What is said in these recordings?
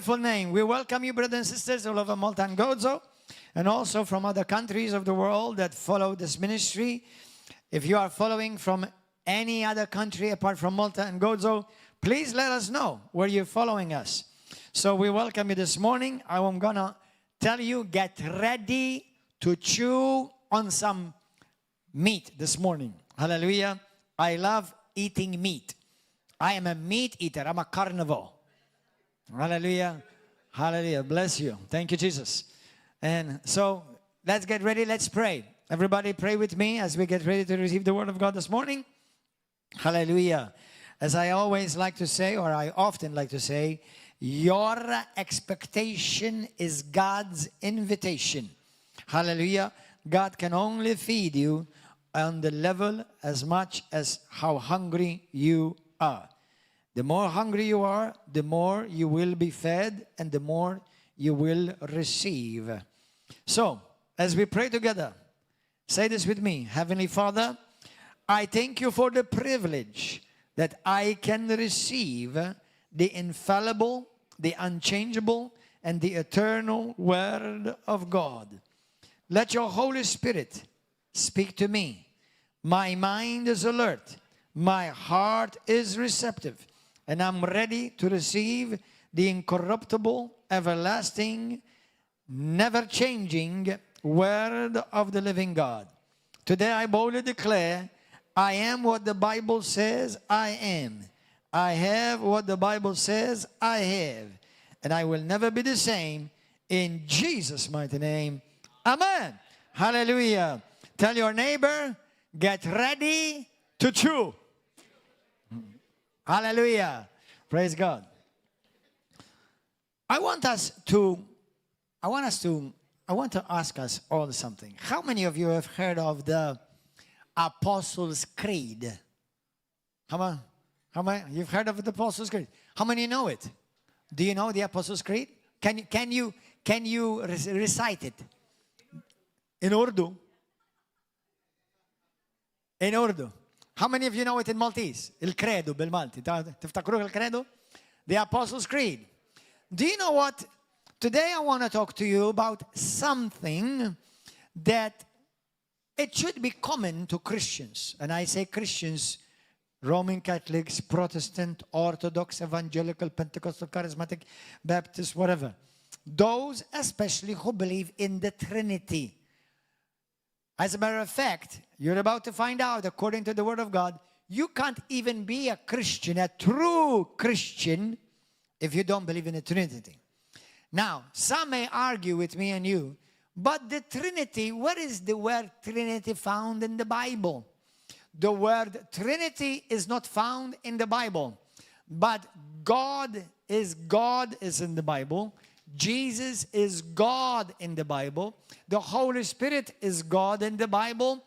wonderful name. We welcome you, brothers and sisters, all over Malta and Gozo, and also from other countries of the world that follow this ministry. If you are following from any other country apart from Malta and Gozo, please let us know where you're following us. So we welcome you this morning. I'm going to tell you, get ready to chew on some meat this morning. Hallelujah. I love eating meat. I am a meat eater. I'm a carnivore. Hallelujah. Hallelujah. Bless you. Thank you, Jesus. And so let's get ready. Let's pray. Everybody pray with me as we get ready to receive the word of God this morning. Hallelujah. As I always like to say, or I often like to say, your expectation is God's invitation. Hallelujah. God can only feed you on the level as much as how hungry you are. The more hungry you are, the more you will be fed and the more you will receive. So, as we pray together, say this with me. Heavenly Father, I thank you for the privilege that I can receive the infallible, the unchangeable, and the eternal Word of God. Let your Holy Spirit speak to me. My mind is alert. My heart is receptive. And I'm ready to receive the incorruptible, everlasting, never-changing Word of the living God. Today I boldly declare, I am what the Bible says I am. I have what the Bible says I have. And I will never be the same. In Jesus' mighty name. Amen. Hallelujah. Tell your neighbor, get ready to chew. Hallelujah. Praise God. I want to ask us all something. How many of you have heard of the Apostles' Creed? How many? You've heard of the Apostles' Creed? How many know it? Do you know the Apostles' Creed? Can you recite it? In Urdu? In Urdu. How many of you know it in Maltese? Il credo bil-Malti. Tiftakru il-credo? The Apostles' Creed. Do you know what? Today I want to talk to you about something that it should be common to Christians. And I say Christians, Roman Catholics, Protestant, Orthodox, Evangelical, Pentecostal, Charismatic, Baptist, whatever. Those especially who believe in the Trinity. As a matter of fact, you're about to find out, according to the Word of God, you can't even be a Christian, a true Christian, if you don't believe in the Trinity. Now, some may argue with me and you, but the Trinity, where is the word Trinity found in the Bible? The word Trinity is not found in the Bible, but God is in the Bible. Jesus is God in the Bible. The Holy Spirit is God in the Bible.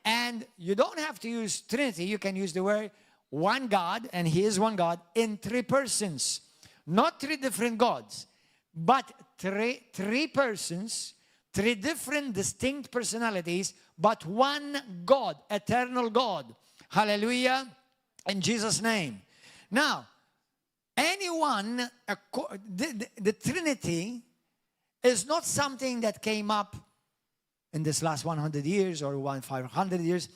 And you don't have to use Trinity. You can use the word one God, and He is one God in three persons. Not three different gods, but three persons, three different distinct personalities, but one God, eternal God. Hallelujah. In Jesus' name. Now, anyone, the Trinity is not something that came up in this last 100 years or 500 years.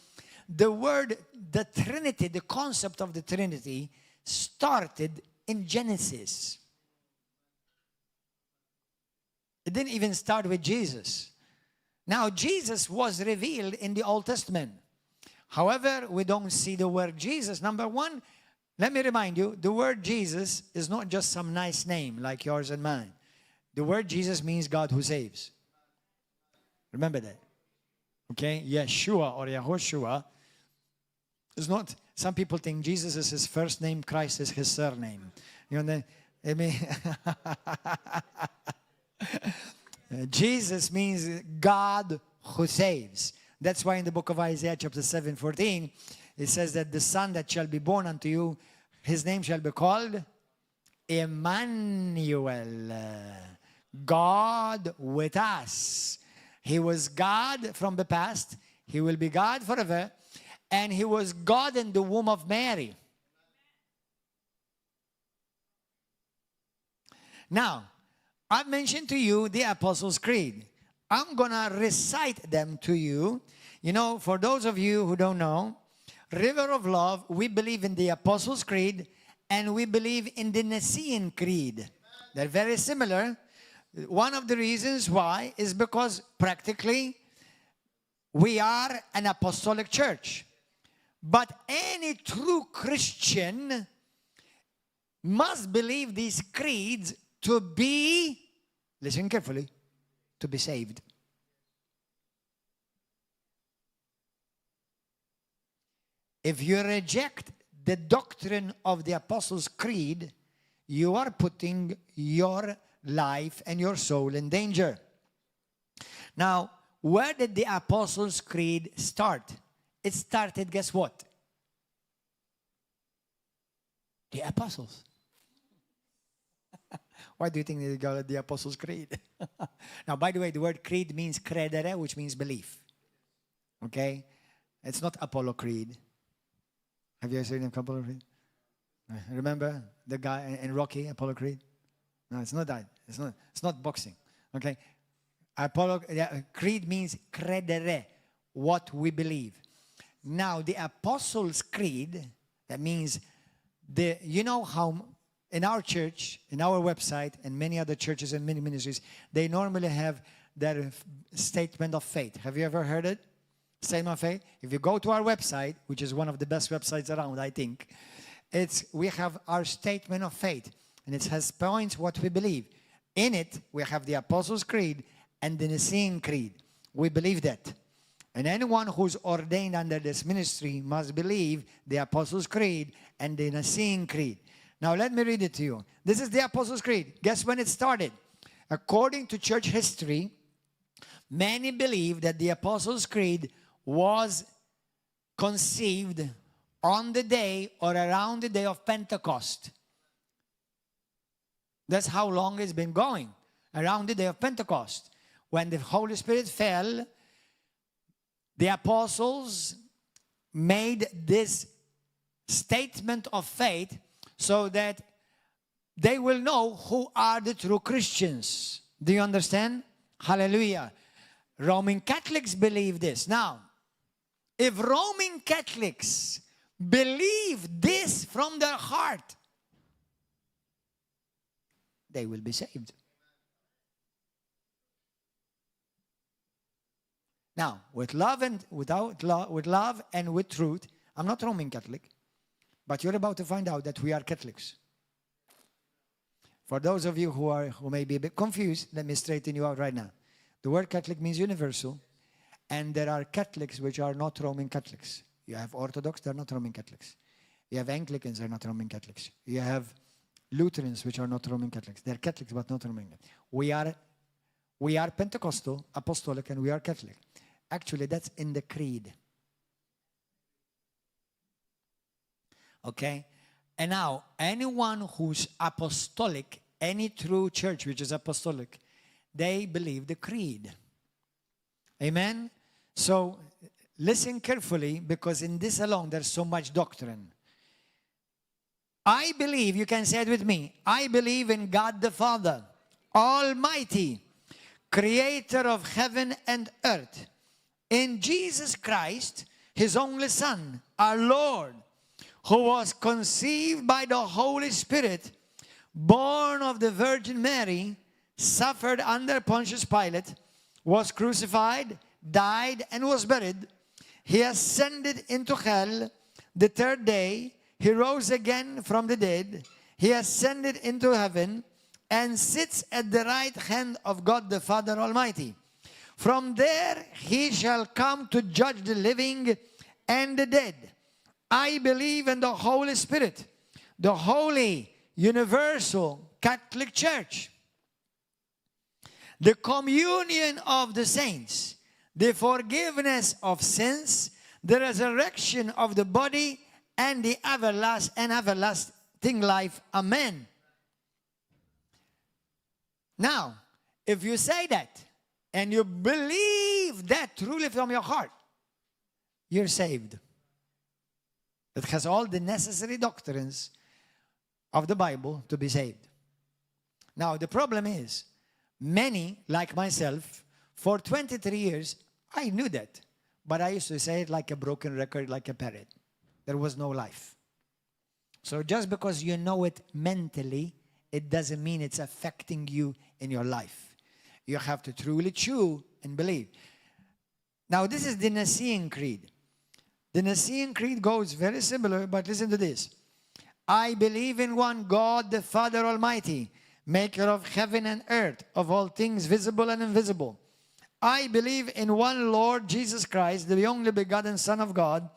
The Trinity, the concept of the Trinity started in Genesis. It didn't even start with Jesus. Now, Jesus was revealed in the Old Testament. However, we don't see the word Jesus. Number one, let me remind you, the word Jesus is not just some nice name like yours and mine. The word Jesus means God who saves. Remember that. Okay? Yeshua or Yahushua is not, some people think Jesus is his first name, Christ is his surname. You know, I mean, Jesus means God who saves. That's why in the book of Isaiah chapter 7:14, it says that the son that shall be born unto you, his name shall be called Emmanuel, God with us. He was God from the past. He will be God forever. And he was God in the womb of Mary. Now, I've mentioned to you the Apostles' Creed. I'm going to recite them to you. You know, for those of you who don't know, River of Love, we believe in the Apostles' Creed and we believe in the Nicene Creed. They're very similar. One of the reasons why is because practically we are an apostolic church. But any true Christian must believe these creeds to be, listen carefully, to be saved. If you reject the doctrine of the Apostles' Creed, you are putting your life and your soul in danger. Now, where did the Apostles' Creed start? It started, guess what? The apostles. Why do you think they got the Apostles' Creed? Now, by the way, the word creed means credere, which means belief. Okay? It's not Apollo Creed. Have you ever seen Apollo Creed? Remember the guy in Rocky, Apollo Creed? No, it's not that. It's not boxing. Okay? Creed means credere, what we believe. Now, the Apostles' Creed, that means, you know how in our church, in our website, and many other churches and many ministries, they normally have their statement of faith. Have you ever heard it? Statement of faith? If you go to our website, which is one of the best websites around, I think, we have our statement of faith, and it has points what we believe. In it, we have the Apostles' Creed and the Nicene Creed. We believe that. And anyone who's ordained under this ministry must believe the Apostles' Creed and the Nicene Creed. Now let me read it to you. This is the Apostles' Creed. Guess when it started? According to church history, many believe that the Apostles' Creed was conceived on the day or around the day of Pentecost. That's how long it's been going. Around the day of Pentecost. When the Holy Spirit fell, the apostles made this statement of faith so that they will know who are the true Christians. Do you understand? Hallelujah. Roman Catholics believe this. Now, if Roman Catholics believe this from their heart, they will be saved. Now, with love and without love, with love and with truth, I'm not Roman Catholic, but you're about to find out that we are Catholics. For those of you who may be a bit confused, let me straighten you out right now. The word Catholic means universal, and there are Catholics which are not Roman Catholics. You have Orthodox, they're not Roman Catholics. You have Anglicans, they're not Roman Catholics. You have Lutherans, which are not Roman Catholics. They're Catholics, but not Roman Catholics. We are Pentecostal, Apostolic, and we are Catholic. Actually, that's in the creed. Okay? And now, anyone who's apostolic, any true church which is apostolic, they believe the creed. Amen? So, listen carefully, because in this alone, there's so much doctrine. I believe, you can say it with me, I believe in God the Father, Almighty, Creator of heaven and earth, in Jesus Christ, His only Son, our Lord, who was conceived by the Holy Spirit, born of the Virgin Mary, suffered under Pontius Pilate, was crucified, died, and was buried. He ascended into hell. The third day, He rose again from the dead. He ascended into heaven and sits at the right hand of God the Father Almighty. From there He shall come to judge the living and the dead. I believe in the Holy Spirit, the holy, universal, Catholic Church, the communion of the saints, the forgiveness of sins, the resurrection of the body, and the everlasting life. Amen. Now, if you say that, and you believe that truly from your heart, you're saved. It has all the necessary doctrines of the Bible to be saved. Now, the problem is, many, like myself, for 23 years, I knew that. But I used to say it like a broken record, like a parrot. There was no life. So just because you know it mentally, it doesn't mean it's affecting you in your life. You have to truly chew and believe. Now, this is the Nicene Creed. The Nicene Creed goes very similar, but listen to this. I believe in one God, the Father Almighty, maker of heaven and earth, of all things visible and invisible. I believe in one Lord Jesus Christ, the only begotten Son of God,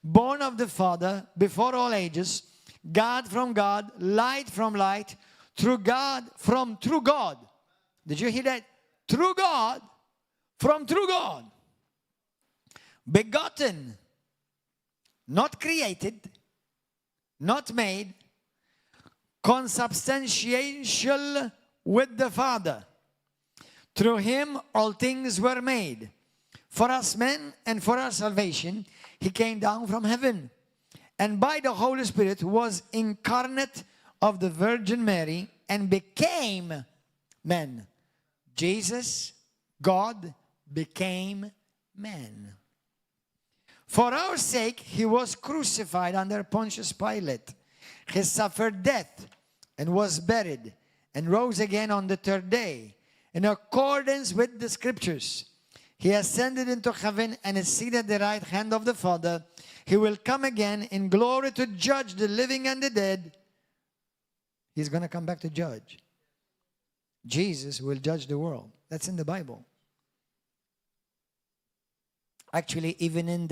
born of the Father, before all ages, God from God, light from light, true God from true God. Did you hear that? True God from true God. Begotten, not created, not made, consubstantial with the Father. Through him all things were made. For us men and for our salvation, he came down from heaven. And by the Holy Spirit was incarnate of the Virgin Mary and became man. Jesus, God, became man. For our sake, he was crucified under Pontius Pilate. He suffered death and was buried and rose again on the third day. In accordance with the scriptures, he ascended into heaven and is seated at the right hand of the Father. He will come again in glory to judge the living and the dead. He's going to come back to judge. Jesus will judge the world. That's in the Bible. Actually, even in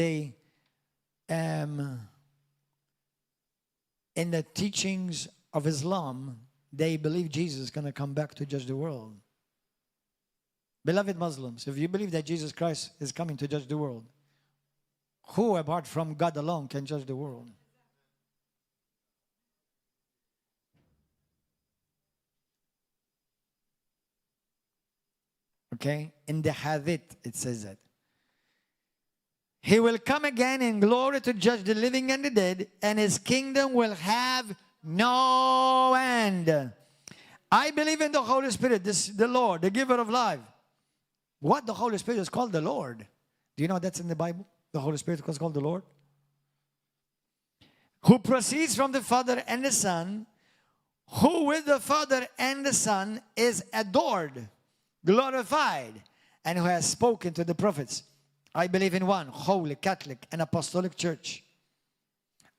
the teachings of Islam, they believe Jesus is going to come back to judge the world. Beloved Muslims, if you believe that Jesus Christ is coming to judge the world, who apart from God alone can judge the world? Okay? In the Hadith, it says that. He will come again in glory to judge the living and the dead, and his kingdom will have no end. I believe in the Holy Spirit, the Lord, the giver of life. What the Holy Spirit is called the Lord. Do you know that's in the Bible? The Holy Spirit was called the Lord. Who proceeds from the Father and the Son, who with the Father and the Son is adored, glorified, and who has spoken to the prophets. I believe in one holy, Catholic, and Apostolic Church.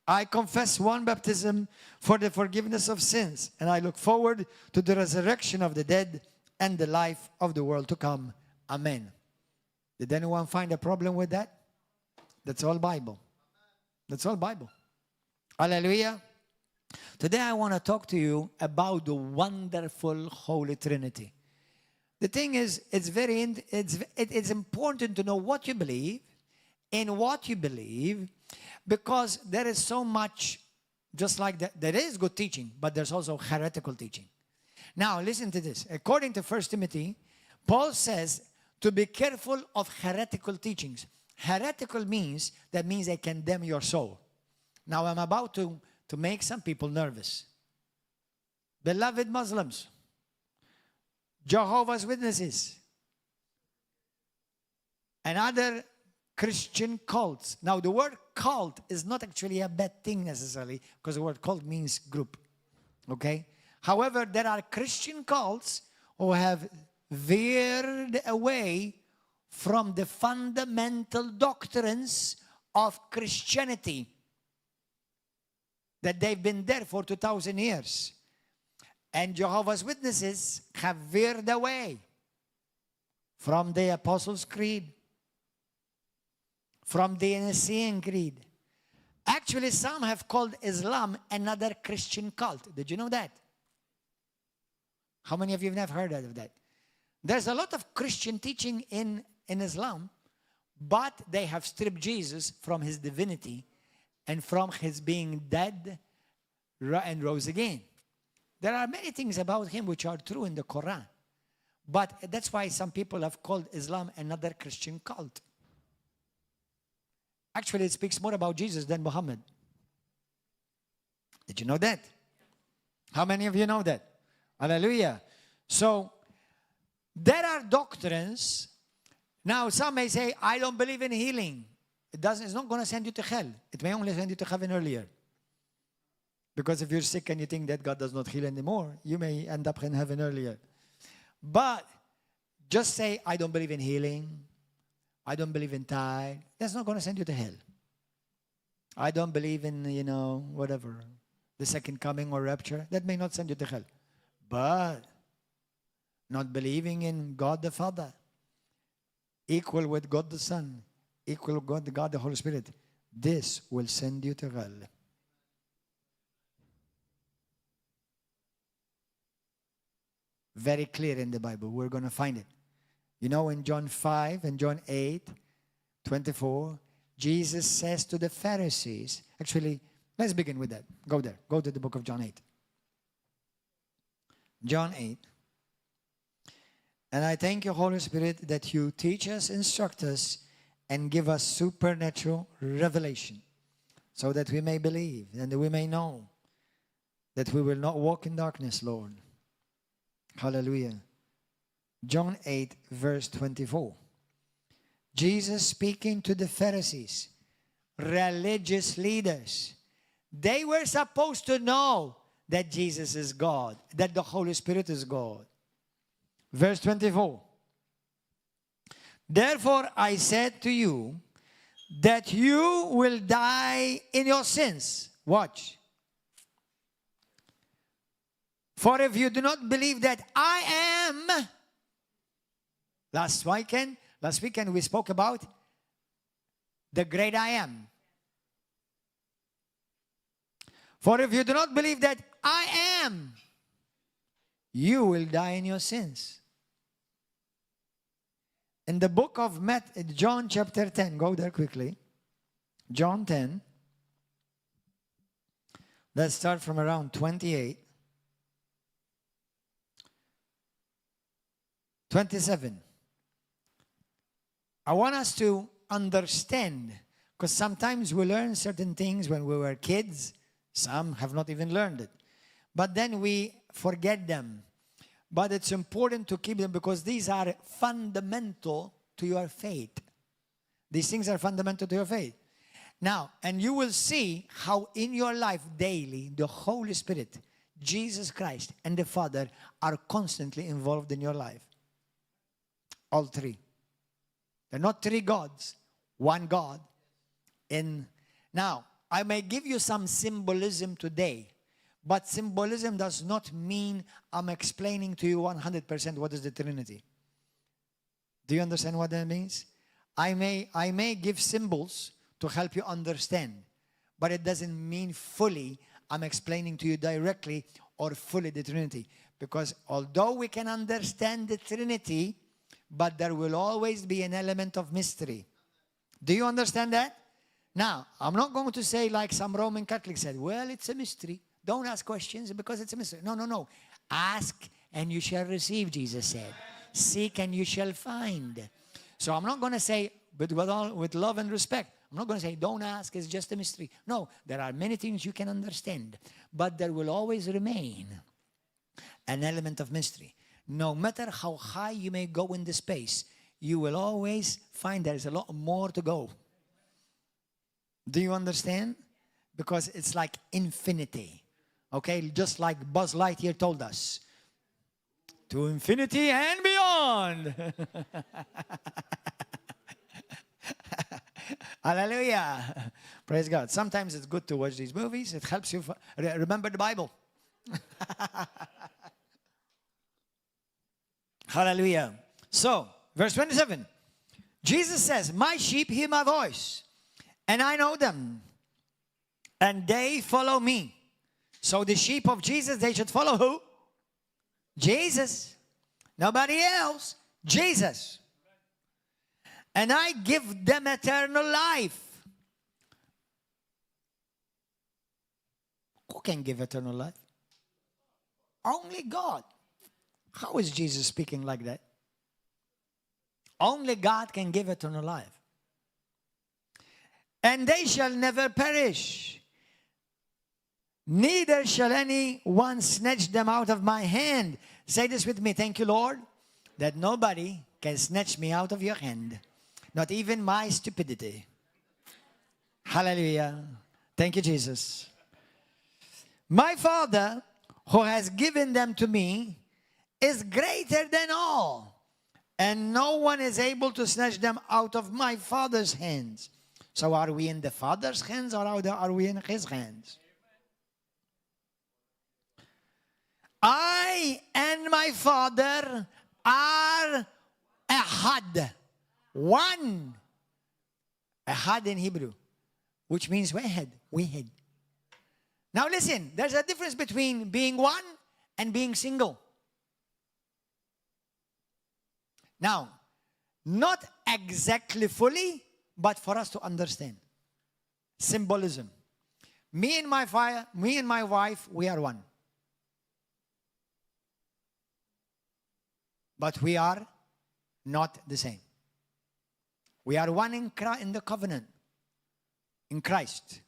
I confess one baptism for the forgiveness of sins, and I look forward to the resurrection of the dead and the life of the world to come. Amen. Did anyone find a problem with that? That's all Bible. That's all Bible. Hallelujah. Today I want to talk to you about the wonderful Holy Trinity. The thing is, it's important to know what you believe, in what you believe, because there is so much, just like that, there is good teaching, but there's also heretical teaching. Now, listen to this. According to 1 Timothy, Paul says to be careful of heretical teachings. Heretical means they condemn your soul. Now, I'm about to make some people nervous. Beloved Muslims, Jehovah's Witnesses, and other Christian cults. Now, the word cult is not actually a bad thing necessarily, because the word cult means group. Okay? However, there are Christian cults who have veered away from the fundamental doctrines of Christianity, that they've been there for 2,000 years. And Jehovah's Witnesses have veered away from the Apostles' Creed, from the Nicene Creed. Actually, some have called Islam another Christian cult. Did you know that? How many of you have never heard of that? There's a lot of Christian teaching in Islam, but they have stripped Jesus from his divinity and from his being dead and rose again. There are many things about him which are true in the Quran. But that's why some people have called Islam another Christian cult. Actually, it speaks more about Jesus than Muhammad. Did you know that? How many of you know that? Hallelujah. So, there are doctrines. Now, some may say, I don't believe in healing. It's not going to send you to hell. It may only send you to heaven earlier. Because if you're sick and you think that God does not heal anymore, you may end up in heaven earlier. But just say, I don't believe in healing. I don't believe in tithe. That's not going to send you to hell. I don't believe in, whatever, the second coming or rapture. That may not send you to hell. But not believing in God the Father, equal with God the Son, equal with God the Holy Spirit, this will send you to hell. Very clear in the Bible. We're going to find it. In John 5 and John 8:24, Jesus says to the Pharisees, actually, let's begin with that. Go there. Go to the book of John 8. John 8. And I thank you, Holy Spirit, that you teach us, instruct us, and give us supernatural revelation so that we may believe and that we may know that we will not walk in darkness, Lord. Hallelujah. John 8, verse 24. Jesus speaking to the Pharisees, religious leaders. They were supposed to know that Jesus is God, that the Holy Spirit is God. Verse 24. Therefore I said to you that you will die in your sins. Watch. For if you do not believe that I am, last weekend we spoke about the great I am. For if you do not believe that I am, you will die in your sins. In the book of John chapter 10, go there quickly. John 10. Let's start from around 28. 27. I want us to understand, because sometimes we learn certain things when we were kids. Some have not even learned it. But then we forget them. But it's important to keep them because these are fundamental to your faith. These things are fundamental to your faith. Now, and you will see how in your life daily, the Holy Spirit, Jesus Christ, and the Father are constantly involved in your life. All three. They're not three gods, one God. Now, I may give you some symbolism today, but symbolism does not mean I'm explaining to you 100% what is the Trinity. Do you understand what that means? I may give symbols to help you understand, but it doesn't mean fully I'm explaining to you directly or fully the Trinity. Because although we can understand the Trinity, but there will always be an element of mystery. Do you understand that? Now, I'm not going to say like some Roman Catholics said, well, it's a mystery. Don't ask questions because it's a mystery. No. Ask and you shall receive, Jesus said. Seek and you shall find. So I'm not going to say, but with love and respect, I'm not going to say, don't ask, it's just a mystery. No, there are many things you can understand, but there will always remain an element of mystery. No matter how high you may go in the space, you will always find there is a lot more to go. Do you understand? Because it's like infinity. Okay, just like Buzz Lightyear told us. To infinity and beyond. Hallelujah. Praise God. Sometimes it's good to watch these movies. It helps you remember the Bible. Hallelujah. So, verse 27. Jesus says, my sheep hear my voice, and I know them, and they follow me. So the sheep of Jesus, they should follow who? Jesus. Nobody else. Jesus. And I give them eternal life. Who can give eternal life? Only God. How is Jesus speaking like that? Only God can give eternal life. And they shall never perish. neither shall anyone snatch them out of my hand. Say this with me. Thank you, Lord, that nobody can snatch me out of your hand. Not even my stupidity. Hallelujah. Thank you, Jesus. My Father, who has given them to me, is greater than all, and no one is able to snatch them out of my Father's hands. So are we in the Father's hands, or are we in His hands? I and my Father are Ħadd. One. Ħadd in Hebrew, which means wahed. Now listen, there's a difference between being one and being single. Now, not exactly fully, but for us to understand. Symbolism. Me and my wife, we are one. But we are not the same. We are one in the covenant, in Christ.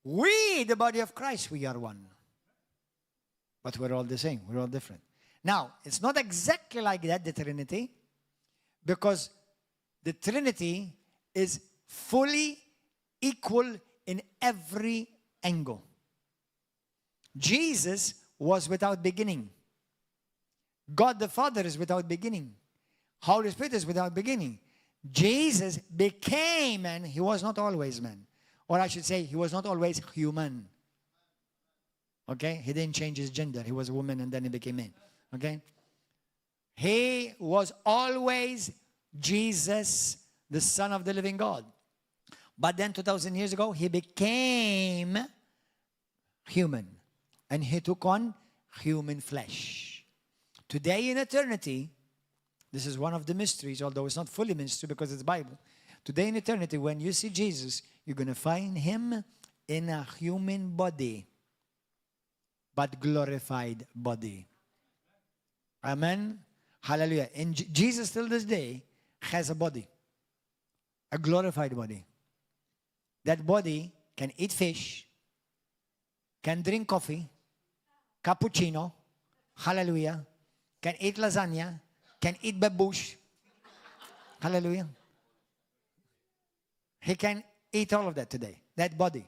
We, the body of Christ, we are one. But we're all the same. We're all different. Now, it's not exactly like that, the Trinity, because the Trinity is fully equal in every angle. Jesus was without beginning. God the Father is without beginning. Holy Spirit is without beginning. Jesus became man. He was not always man. Or I should say, he was not always human. Okay? He didn't change his gender. He was a woman and then he became man. Okay? He was always Jesus, the Son of the living God. But then 2,000 years ago, he became human. And he took on human flesh. Today in eternity, this is one of the mysteries, although it's not fully mystery because it's Bible. Today in eternity, when you see Jesus, you're going to find him in a human body, but glorified body. Amen. Hallelujah. And Jesus till this day has a body, a glorified body. That body can eat fish, can drink coffee, cappuccino, hallelujah, can eat lasagna, can eat babush, hallelujah. He can eat all of that today, that body.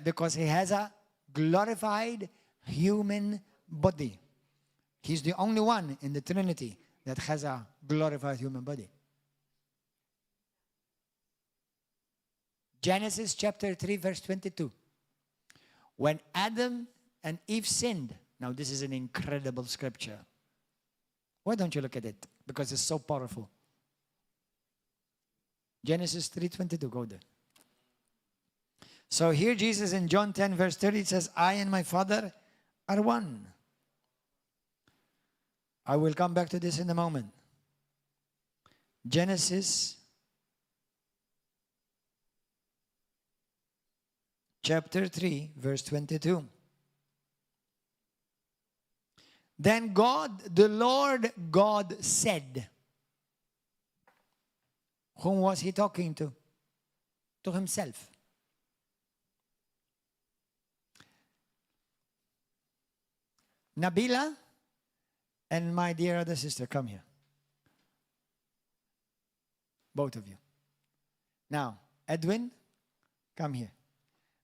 Because he has a glorified human body. He's the only one in the Trinity that has a glorified human body. Genesis chapter 3 verse 22. When Adam and Eve sinned, now this is an incredible scripture. Why don't you look at it? Because it's so powerful. Genesis 3:22, go there. So here Jesus in John 10 verse 30 says, I and my Father are one. I will come back to this in a moment. Genesis chapter 3 verse 22. Then God, the Lord God said. Whom was he talking to? To himself. Nabila and my dear other sister, come here. Both of you. Now, Edwin, come here.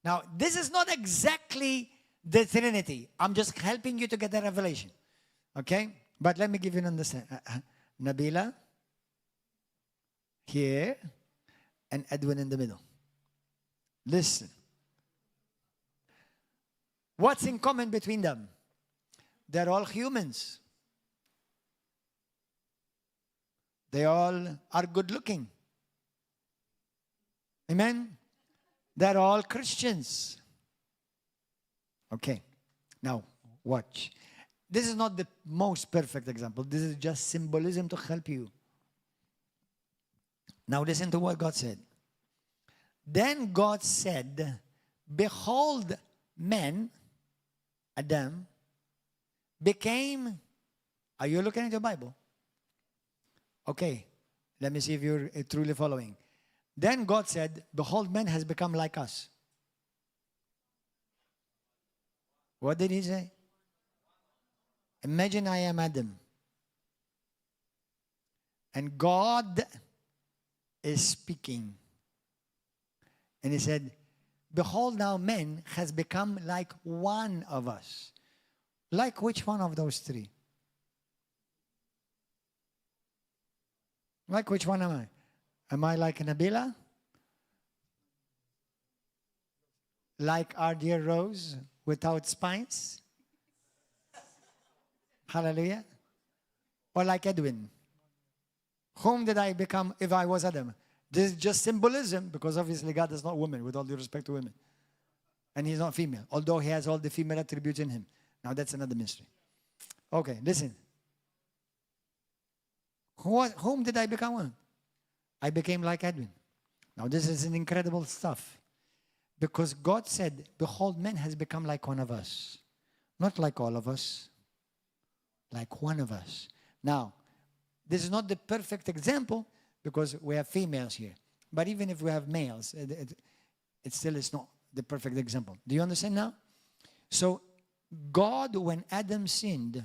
Now, this is not exactly the Trinity. I'm just helping you to get the revelation. Okay? But let me give you an understanding. Nabila, here, and Edwin in the middle. Listen. What's in common between them? They're all humans. They all are good looking. Amen? They're all Christians. Okay. Now, watch. This is not the most perfect example. This is just symbolism to help you. Now listen to what God said. Then God said, behold, men, Adam, became... Are you looking at your Bible? Okay. Let me see if you're truly following. Then God said, behold, man has become like us. What did he say? Imagine I am Adam. And God is speaking. And he said, behold, now man has become like one of us. Like which one of those three? Like which one am I? Am I like Nabila? Like our dear Rose without spines? Hallelujah. Or like Edwin? Whom did I become if I was Adam? This is just symbolism, because obviously God is not woman, with all due respect to women. And he's not female, although he has all the female attributes in him. Now that's another mystery. Okay, listen. Whom did I become? I became like Edwin. Now this is an incredible stuff. Because God said, behold, man has become like one of us. Not like all of us. Like one of us. Now, this is not the perfect example because we have females here. But even if we have males, it still is not the perfect example. Do you understand now? So, God, when Adam sinned,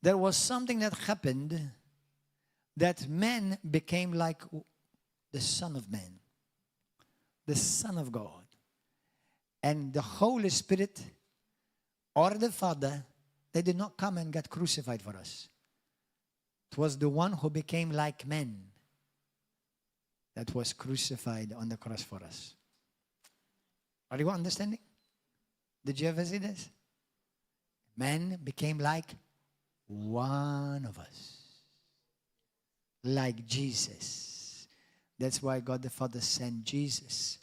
there was something that happened that man became like the Son of Man. The Son of God. And the Holy Spirit or the Father, they did not come and get crucified for us. It was the one who became like men that was crucified on the cross for us. Are you understanding? Did you ever see this? Man became like one of us. Like Jesus. That's why God the Father sent Jesus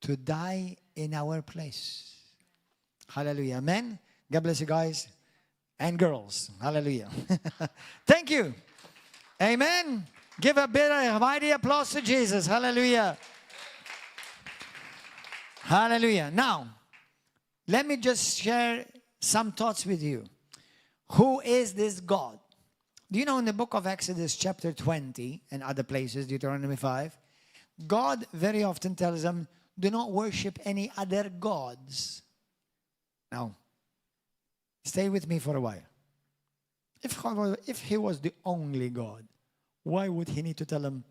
to die in our place. Hallelujah. Amen. God bless you guys and girls. Hallelujah. Thank you. Amen. Give a bit of mighty applause to Jesus. Hallelujah. Hallelujah. Now, let me just share some thoughts with you. Who is this God? Do you know in the book of Exodus chapter 20 and other places, Deuteronomy 5, God very often tells them, do not worship any other gods. Now, stay with me for a while. If he was the only God, why would he need to tell them,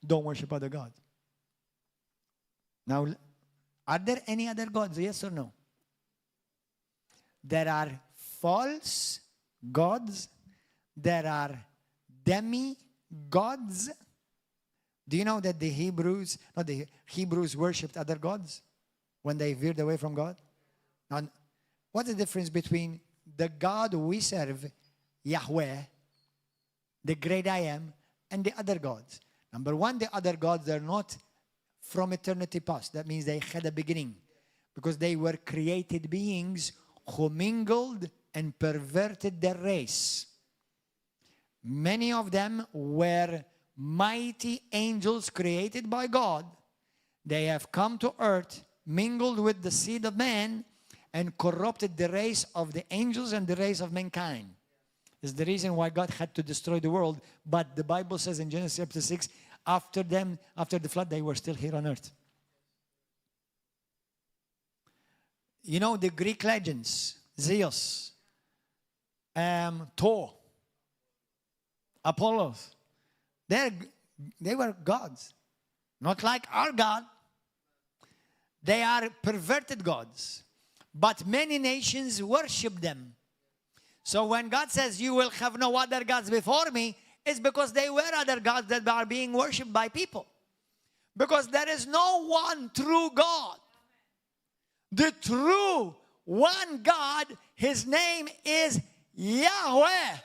don't worship other gods? Now, are there any other gods? Yes or no? There are false gods. There are demi-gods. Do you know that the Hebrews worshipped other gods when they veered away from God? Now, what's the difference between the God we serve, Yahweh, the great I am, and the other gods? Number one, the other gods, they're not from eternity past. That means they had a beginning. Because they were created beings who mingled and perverted their race. Many of them were mighty angels created by God. They have come to earth, mingled with the seed of man, and corrupted the race of the angels and the race of mankind. It's the reason why God had to destroy the world. But the Bible says in Genesis chapter 6, after the flood, they were still here on earth. You know the Greek legends, Zeus, Thor, Apollos, they were gods. Not like our God. They are perverted gods. But many nations worship them. So when God says, you will have no other gods before me, it's because they were other gods that are being worshipped by people. Because there is no one true God. The true one God, his name is Yahweh.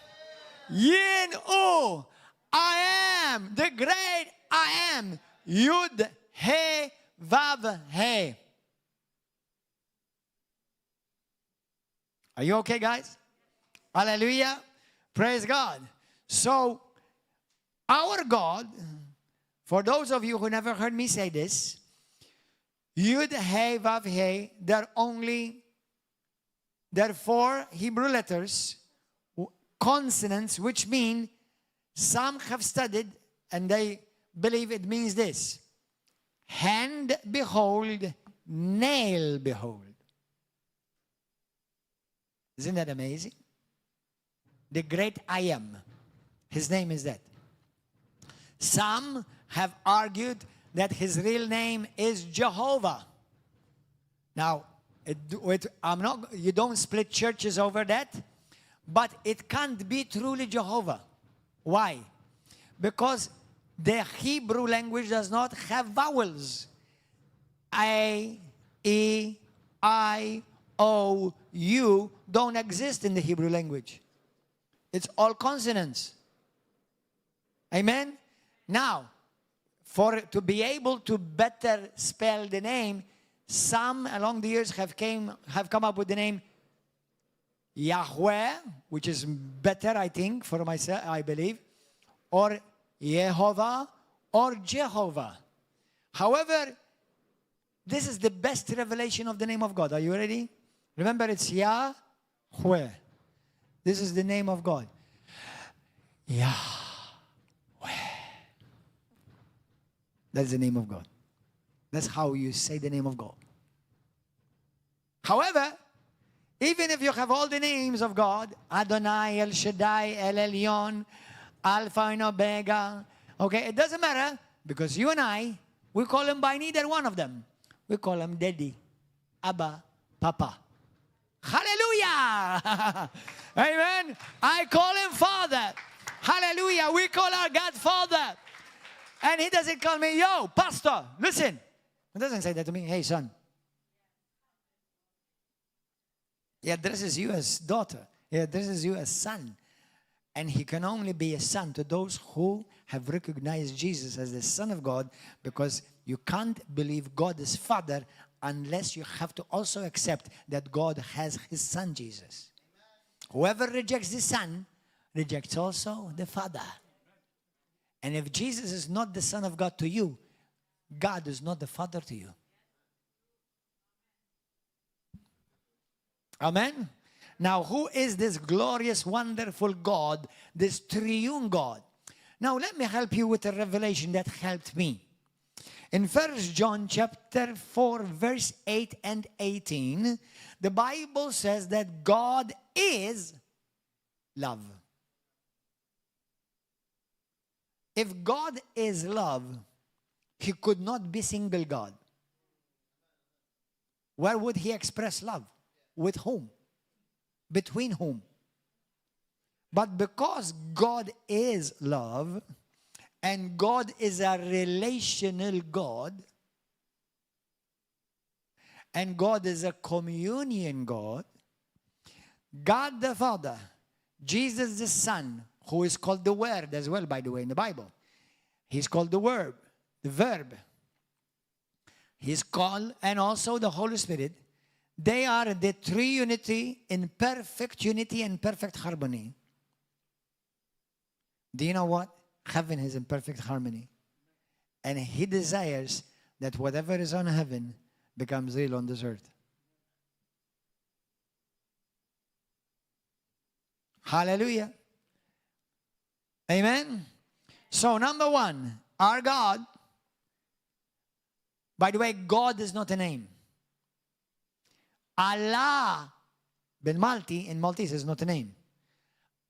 Yin-U. I am the great I am. Yud, He, Vav, He. Are you okay, guys? Hallelujah. Praise God. So, our God, for those of you who never heard me say this, Yud, He, Vav, He, there are 4 Hebrew letters, consonants, which mean, some have studied and they believe it means this: hand behold, nail behold. Isn't that amazing? The great I am. His name is that. Some have argued that his real name is Jehovah. Now, you don't split churches over that, but it can't be truly Jehovah. Why? Because the Hebrew language does not have vowels. A, E, I, O, U don't exist in the Hebrew language. It's all consonants. Amen? Now, to be able to better spell the name, some along the years have come up with the name Yahweh, which is better, I think, for myself, I believe, or Yehovah, or Jehovah. However, this is the best revelation of the name of God. Are you ready? Remember, it's Yahweh. This is the name of God. Yahweh. That's the name of God. That's how you say the name of God. However, even if you have all the names of God, Adonai, El Shaddai, El Elyon, Alpha and Omega, okay, it doesn't matter, because you and I, we call him by neither one of them. We call him Daddy, Abba, Papa. Hallelujah! Amen? I call him Father. Hallelujah! We call our God Father. And he doesn't call me, yo, pastor, listen. He doesn't say that to me. Hey, son. He addresses you as daughter. He addresses you as son. And he can only be a son to those who have recognized Jesus as the Son of God, because you can't believe God is Father unless you have to also accept that God has his Son, Jesus. Whoever rejects the Son rejects also the Father. And if Jesus is not the Son of God to you, God is not the Father to you. Amen? Now, who is this glorious, wonderful God, this triune God? Now, let me help you with a revelation that helped me. In 1 John chapter 4, verse 8 and 18, the Bible says that God is love. If God is love, he could not be single God. Where would he express love? With whom? Between whom? But because God is love, and God is a relational God, and God is a communion God, God the Father, Jesus the Son, who is called the Word as well, by the way, in the Bible. He's called the Word, the Verb. He's called, and also the Holy Spirit. They are the triunity in perfect unity and perfect harmony. Do you know what? Heaven is in perfect harmony. And he desires that whatever is on heaven becomes real on this earth. Hallelujah. Amen. So number one, our God. By the way, God is not a name. Allah, bil-Malti, in Maltese, is not a name.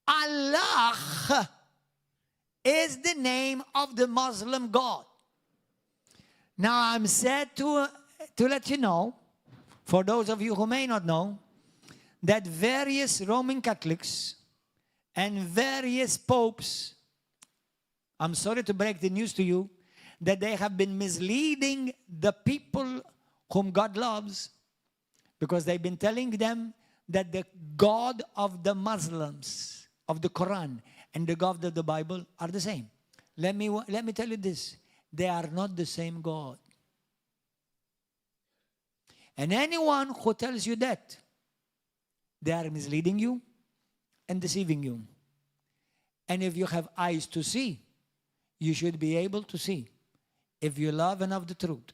Allah is the name of the Muslim God. Now, I'm sad to let you know, for those of you who may not know, that various Roman Catholics and various popes, I'm sorry to break the news to you, that they have been misleading the people whom God loves, because they've been telling them that the God of the Muslims, of the Quran, and the God of the Bible are the same. Let me tell you this. They are not the same God. And anyone who tells you that, they are misleading you and deceiving you. And if you have eyes to see, you should be able to see if you love and love the truth.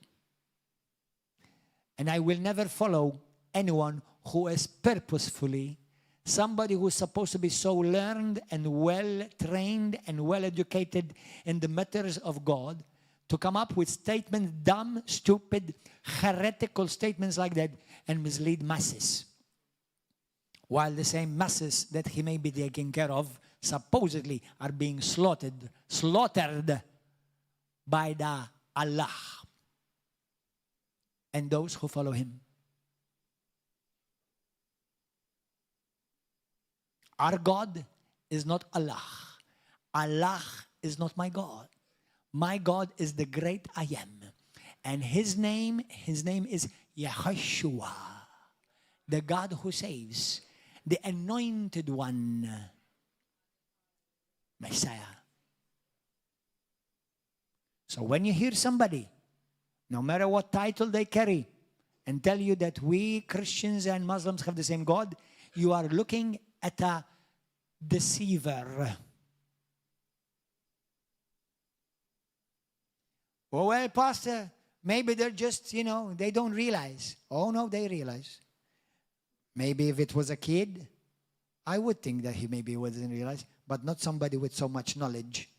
And I will never follow anyone who is purposefully somebody who is supposed to be so learned and well-trained and well-educated in the matters of God to come up with statements, dumb, stupid, heretical statements like that and mislead masses. while the same masses that he may be taking care of supposedly are being slaughtered by the Allah and those who follow him. Our God is not Allah. Allah is not my God. My God is the great I am. And his name is Yahushua, the God who saves, the anointed one, Messiah. So when you hear somebody, no matter what title they carry, and tell you that we Christians and Muslims have the same God, you are looking at a deceiver. Oh, well, Pastor, maybe they're just, they don't realize. Oh, no, they realize. Maybe if it was a kid, I would think that he maybe wouldn't realize, but not somebody with so much knowledge.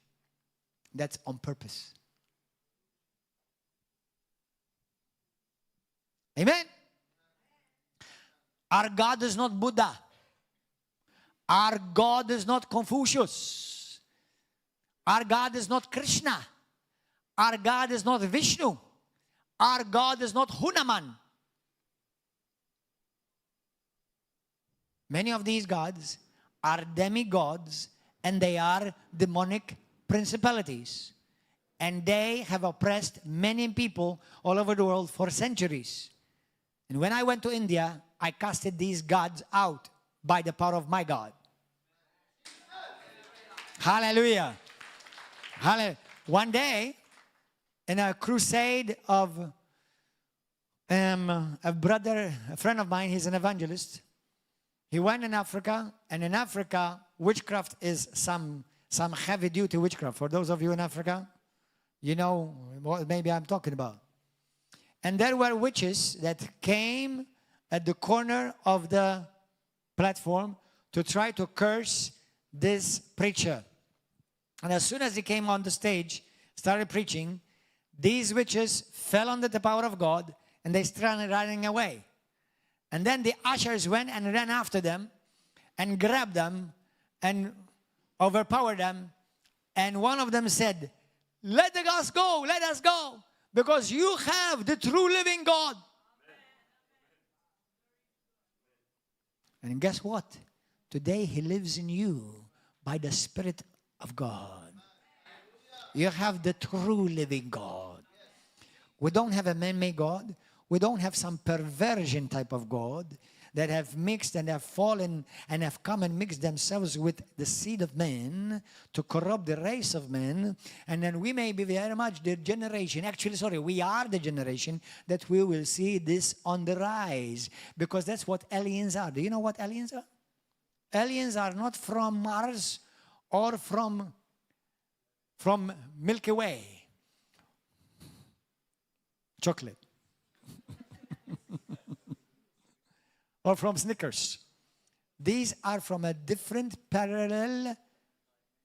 That's on purpose. Amen? Our God is not Buddha. Our God is not Confucius. Our God is not Krishna. Our God is not Vishnu. Our God is not Hanuman. Many of these gods are demigods, and they are demonic principalities. And they have oppressed many people all over the world for centuries. And when I went to India, I casted these gods out by the power of my God. Hallelujah. Hallelujah. One day, in a crusade of a friend of mine, he's an evangelist. He went in Africa, and in Africa, witchcraft is some heavy-duty witchcraft. For those of you in Africa, you know what maybe I'm talking about. And there were witches that came at the corner of the platform to try to curse this preacher. And as soon as he came on the stage, started preaching, these witches fell under the power of God, and they started running away. And then the ushers went and ran after them and grabbed them and overpowered them. And one of them said, let us go, because you have the true living God. And guess what? Today he lives in you by the Spirit of God. You have the true living God. We don't have a man-made God. We don't have some perversion type of God that have mixed and have fallen and have come and mixed themselves with the seed of man to corrupt the race of men. And then we may be very much the generation, we are the generation that we will see this on the rise. Because that's what aliens are. Do you know what aliens are? Aliens are not from Mars or from Milky Way. Chocolate. Or from Snickers. These are from a different parallel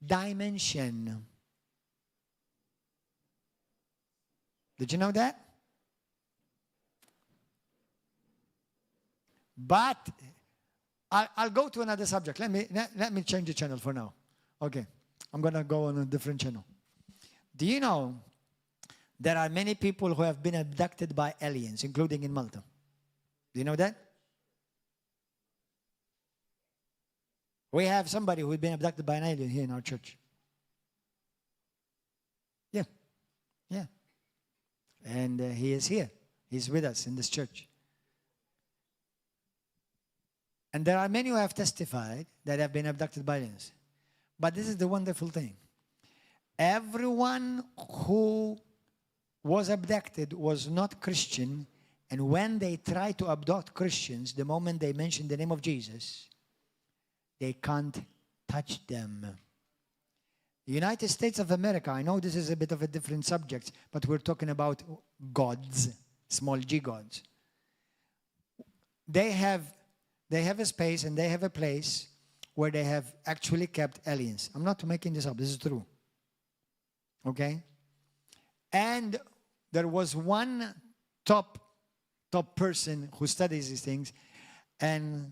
dimension. Did you know that? But I'll go to another subject. Let me change the channel for now. Okay. I'm going to go on a different channel. Do you know there are many people who have been abducted by aliens, including in Malta? Do you know that? We have somebody who's been abducted by an alien here in our church. Yeah. And he is here. He's with us in this church. And there are many who have testified that have been abducted by aliens. But this is the wonderful thing. Everyone who was abducted was not Christian. And when they try to abduct Christians, the moment they mention the name of Jesus, they can't touch them. The United States of America, I know this is a bit of a different subject, but we're talking about gods, small g gods. They have a space and they have a place where they have actually kept aliens. I'm not making this up, this is true. Okay? And there was one top person who studies these things, and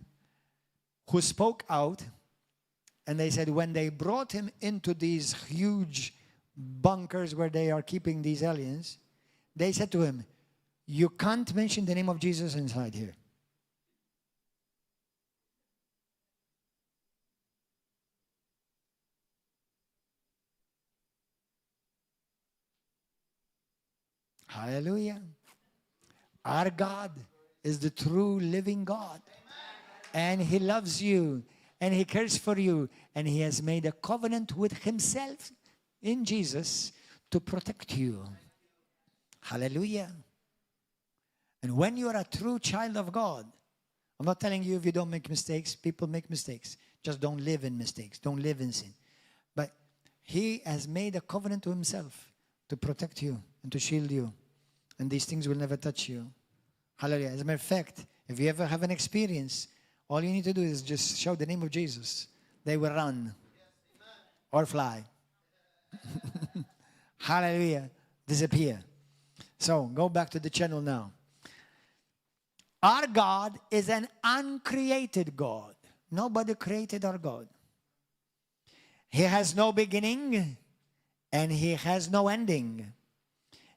who spoke out, and they said when they brought him into these huge bunkers where they are keeping these aliens, they said to him, you can't mention the name of Jesus inside here. Hallelujah. Our God is the true living God. And He loves you. And He cares for you. And He has made a covenant with Himself in Jesus to protect you. Hallelujah. And when you are a true child of God, I'm not telling you if you don't make mistakes. People make mistakes. Just don't live in mistakes. Don't live in sin. But He has made a covenant to Himself to protect you and to shield you. And these things will never touch you. Hallelujah. As a matter of fact, if you ever have an experience, all you need to do is just shout the name of Jesus. They will run or fly. Hallelujah. Disappear. So, go back to the channel now. Our God is an uncreated God. Nobody created our God. He has no beginning and He has no ending.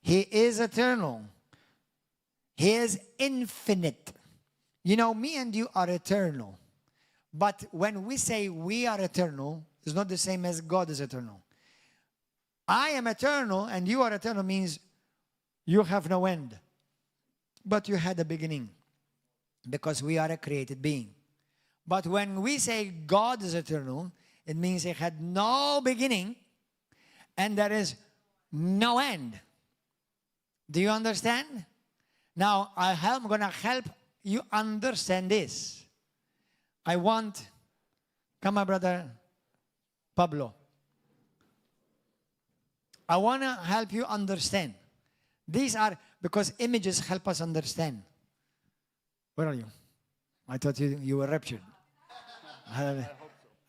He is eternal. He is infinite. You know, me and you are eternal. But when we say we are eternal, it's not the same as God is eternal. I am eternal and you are eternal means you have no end. But you had a beginning. Because we are a created being. But when we say God is eternal, it means He had no beginning and there is no end. Do you understand? Now, I'm going to help you understand this. Come my brother Pablo. I want to help you understand. These are, because images help us understand. Where are you? I thought you were raptured. Hallelujah.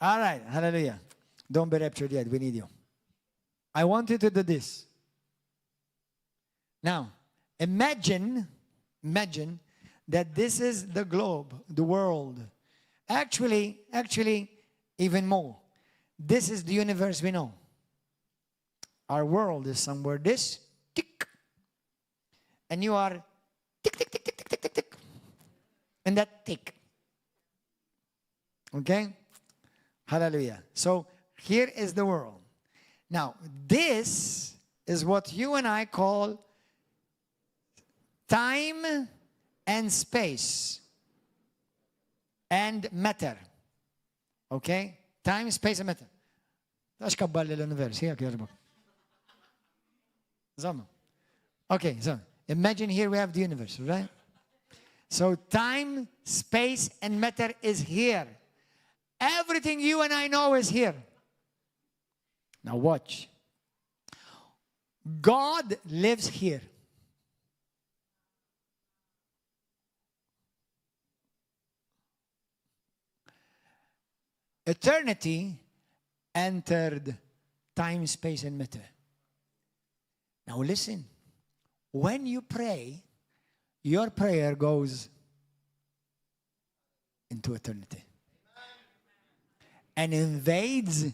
All right, hallelujah. Don't be raptured yet, we need you. I want you to do this. Now, imagine that this is the globe, the world. Actually, even more. This is the universe we know. Our world is somewhere this, tick. And you are tick, tick, tick, tick, tick, tick, tick, tick. And that tick. Okay? Hallelujah. So, here is the world. Now, this is what you and I call time and space and matter. Okay? Time, space, and matter. Tax kabballi l-univers, jekk jarbok. Zama. Okay, so imagine here we have the universe, right? So time, space, and matter is here. Everything you and I know is here. Now watch. God lives here. Eternity entered time, space, and matter. Now listen. When you pray, your prayer goes into eternity and invades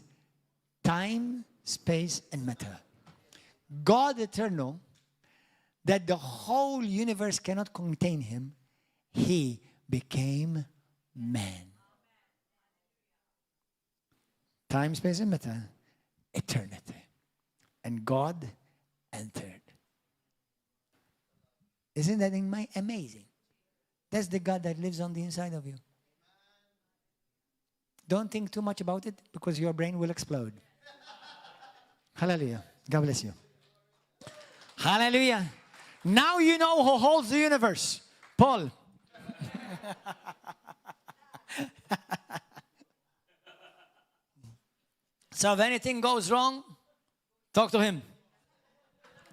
time, space, and matter. God eternal, that the whole universe cannot contain Him, He became man. Time, space, and matter, eternity. And God entered. Isn't that amazing? That's the God that lives on the inside of you. Don't think too much about it because your brain will explode. Hallelujah. God bless you. Hallelujah. Now you know who holds the universe. Paul. So if anything goes wrong, talk to him.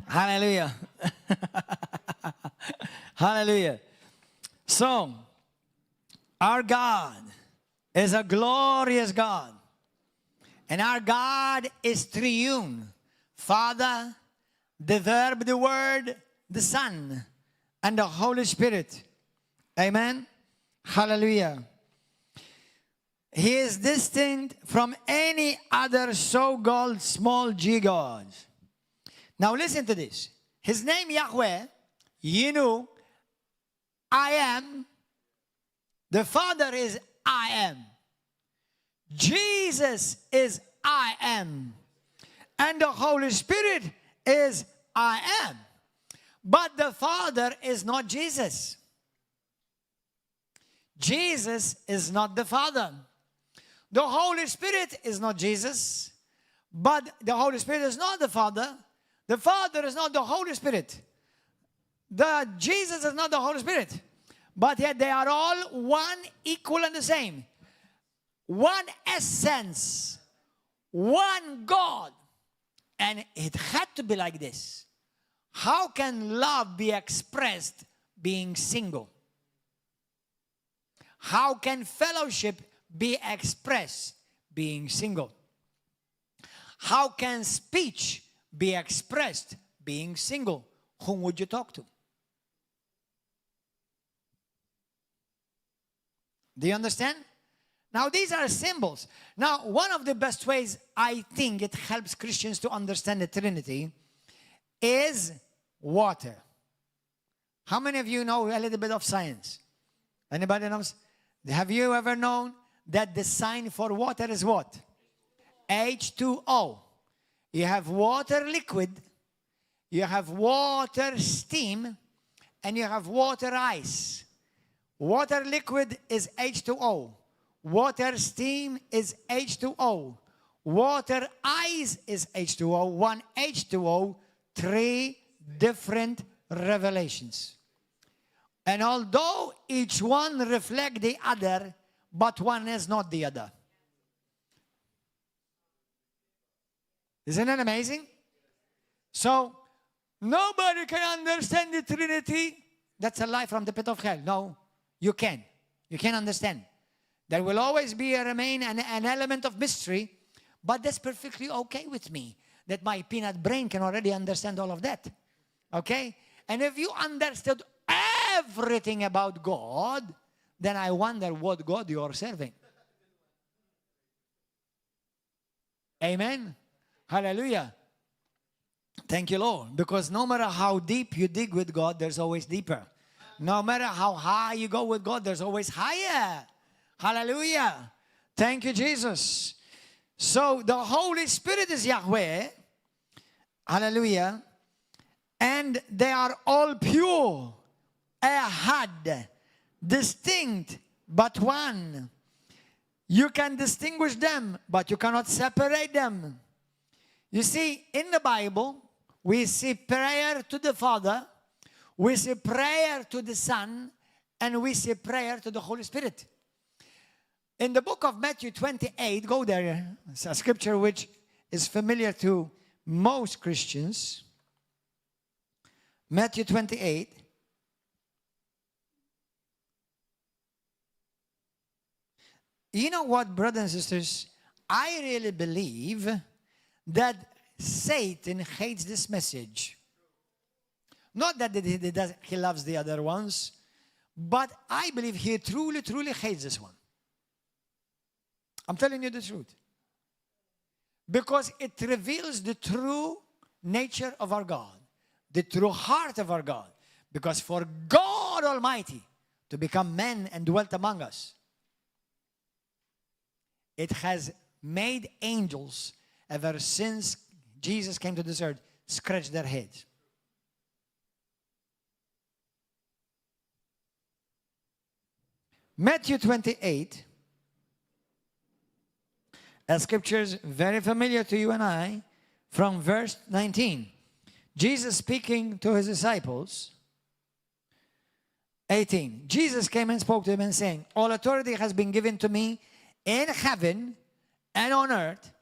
Hallelujah. Hallelujah. So, our God is a glorious God. And our God is triune. Father, the Verb, the Word, the Son, and the Holy Spirit. Amen. Hallelujah. He is distinct from any other so-called small g gods. Now listen to this. His name Yahweh, Yinu, I am. The Father is I am. Jesus is I am. And the Holy Spirit is I am. But the Father is not Jesus. Jesus is not the Father. The Holy Spirit is not Jesus. But the Holy Spirit is not the Father. The Father is not the Holy Spirit. The Jesus is not the Holy Spirit. But yet they are all one, equal and the same. One essence. One God. And it had to be like this. How can love be expressed being single? How can fellowship be expressed being single? How can speech be expressed being single? Whom would you talk to? Do you understand? Now, these are symbols. Now, one of the best ways I think it helps Christians to understand the Trinity is water. How many of you know a little bit of science? Anybody knows? Have you ever known that the sign for water is what? H2O. You have water liquid, you have water steam, and you have water ice. Water liquid is H2O. Water steam is H2O. Water ice is H2O. One H2O, three different revelations. And although each one reflects the other, but one is not the other. Isn't that amazing? So, nobody can understand the Trinity. That's a lie from the pit of hell. No, you can. You can understand. There will always be remain an element of mystery, but that's perfectly okay with me. That my peanut brain can already understand all of that. Okay? And if you understood everything about God, then I wonder what God you are serving. Amen? Hallelujah. Thank you, Lord. Because no matter how deep you dig with God, there's always deeper. No matter how high you go with God, there's always higher. Hallelujah. Thank you, Jesus. So the Holy Spirit is Yahweh. Hallelujah. And they are all pure. Ħadd. Distinct, but one. You can distinguish them, but you cannot separate them. You see, in the Bible, we see prayer to the Father, we see prayer to the Son, and we see prayer to the Holy Spirit. In the book of Matthew 28, go there, it's a scripture which is familiar to most Christians. Matthew 28. You know what, brothers and sisters? I really believe that Satan hates this message. Not that he loves the other ones, but I believe he truly, truly hates this one. I'm telling you the truth. Because it reveals the true nature of our God, the true heart of our God. Because for God Almighty to become man and dwelt among us, it has made angels, ever since Jesus came to this earth, scratch their heads. Matthew 28, a scripture is very familiar to you and I, from verse 19. Jesus speaking to his disciples. 18. Jesus came and spoke to him and saying, all authority has been given to me in heaven and on earth.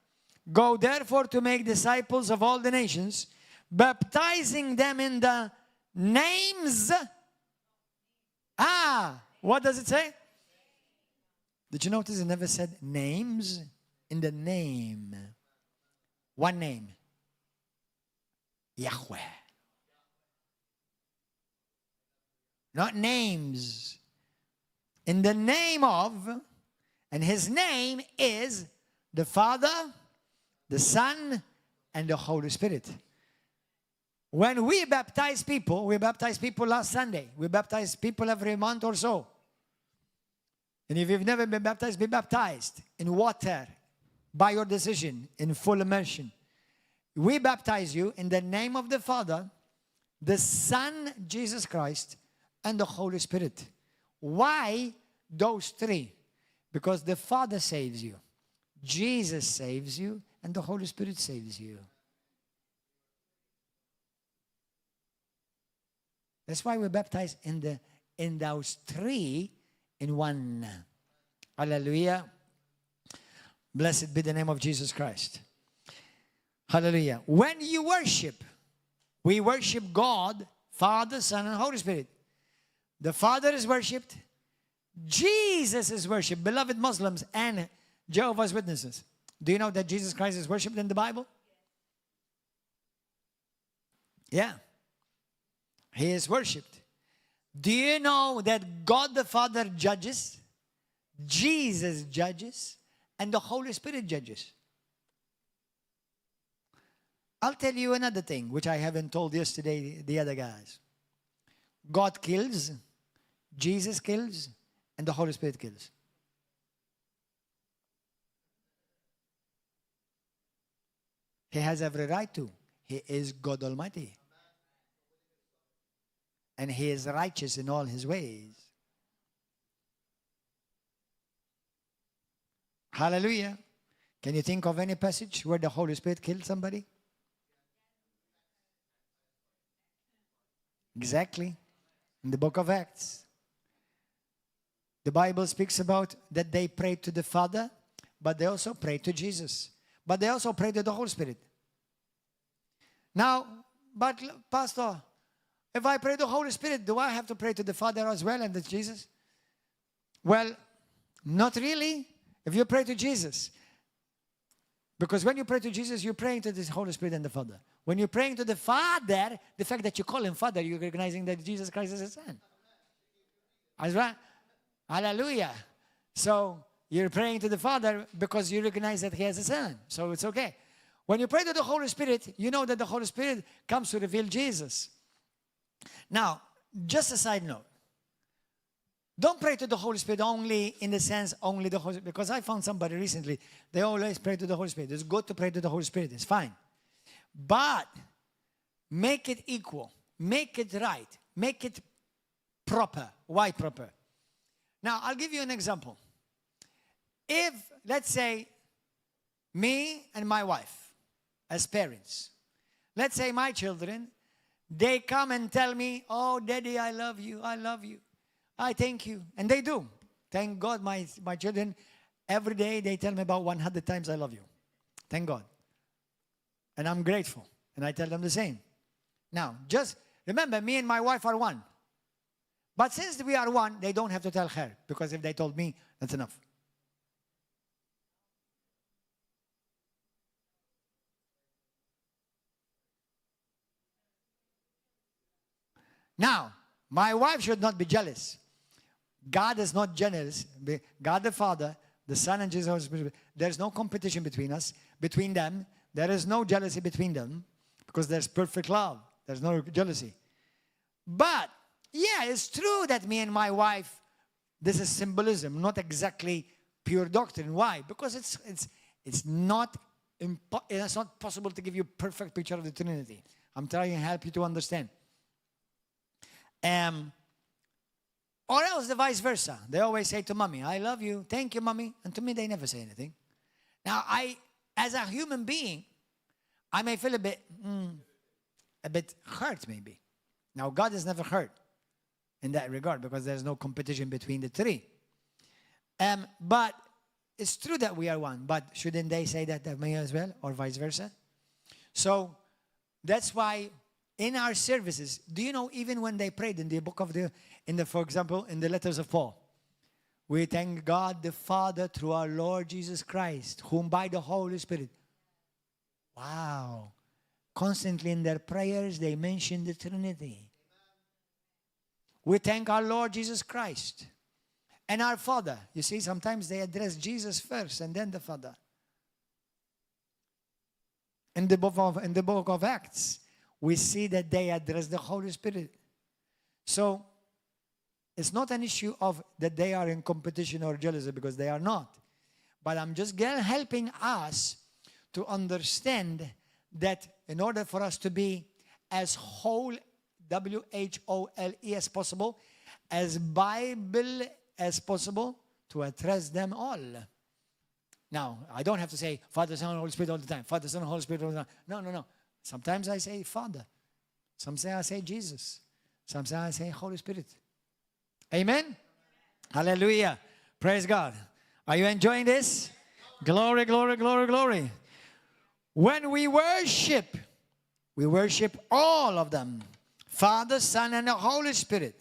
Go therefore to make disciples of all the nations, baptizing them in the names. What does it say? Did you notice it never said names? In the name. One name. Yahweh. Not names. In the name of, And his name is the Father, the Son, and the Holy Spirit. When we baptize people last Sunday. We baptize people every month or so. And if you've never been baptized, be baptized in water by your decision, in full immersion. We baptize you in the name of the Father, the Son, Jesus Christ, and the Holy Spirit. Why those three? Because the Father saves you, Jesus saves you, and the Holy Spirit saves you. That's why we baptize in those three in one. Hallelujah. Blessed be the name of Jesus Christ. Hallelujah. When you worship, we worship God, Father, Son, and Holy Spirit. The Father is worshipped. Jesus is worshipped. Beloved Muslims and Jehovah's Witnesses. Do you know that Jesus Christ is worshipped in the Bible? Yeah. He is worshipped. Do you know that God the Father judges, Jesus judges, and the Holy Spirit judges? I'll tell you another thing, which I haven't told yesterday the other guys. God kills, Jesus kills, and the Holy Spirit kills. He has every right to. He is God Almighty. And he is righteous in all his ways. Hallelujah. Can you think of any passage where the Holy Spirit killed somebody? Exactly. In the book of Acts. The Bible speaks about that they prayed to the Father, but they also prayed to Jesus. But they also prayed to the Holy Spirit. Now, but Pastor, if I pray to the Holy Spirit, do I have to pray to the Father as well and to Jesus? Well, not really. If you pray to Jesus. Because when you pray to Jesus, you're praying to the Holy Spirit and the Father. When you're praying to the Father, the fact that you call him Father, you're recognizing that Jesus Christ is his Son. That's right. Hallelujah. So you're praying to the Father because you recognize that he has a Son. So it's okay. When you pray to the Holy Spirit, you know that the Holy Spirit comes to reveal Jesus. Now, just a side note. Don't pray to the Holy Spirit only in the sense only the Holy Spirit. Because I found somebody recently, they always pray to the Holy Spirit. It's good to pray to the Holy Spirit. It's fine. But make it equal. Make it right. Make it proper. Why proper? Now, I'll give you an example. If, let's say, me and my wife, as parents, let's say my children, they come and tell me, oh, Daddy, I love you, I thank you. And they do. Thank God, my children, every day they tell me about 100 times I love you. Thank God. And I'm grateful. And I tell them the same. Now, just remember, me and my wife are one. But since we are one, they don't have to tell her. Because if they told me, that's enough. Now, my wife should not be jealous. God is not jealous. God the Father, the Son, and Jesus, there's no competition between us, between them. There is no jealousy between them because there's perfect love. There's no jealousy. But, yeah, it's true that me and my wife, this is symbolism, not exactly pure doctrine. Why? Because it's not possible to give you a perfect picture of the Trinity. I'm trying to help you to understand. Or else the vice versa. They always say to mommy, I love you, thank you, mommy. And to me, they never say anything. Now, as a human being, I may feel a bit hurt maybe. Now, God is never hurt in that regard because there's no competition between the three. But it's true that we are one. But shouldn't they say that of me as well, or vice versa? So that's why in our services, do you know, even when they prayed in the book of for example, in the letters of Paul, we thank God the Father through our Lord Jesus Christ, whom by the Holy Spirit. Wow. Constantly in their prayers, they mention the Trinity. We thank our Lord Jesus Christ. and our Father. You see, sometimes they address Jesus first and then the Father. In the book of Acts, we see that they address the Holy Spirit. So, it's not an issue of that they are in competition or jealousy, because they are not. But I'm just helping us to understand that in order for us to be as whole, W-H-O-L-E, as possible, as Bible as possible, to address them all. Now, I don't have to say Father, Son, and Holy Spirit all the time. Father, Son, and Holy Spirit all the time. No, no, no. Sometimes I say Father. Sometimes I say Jesus. Sometimes I say Holy Spirit. Amen? Hallelujah. Praise God. Are you enjoying this? Glory, glory, glory, glory. When we worship all of them. Father, Son, and the Holy Spirit.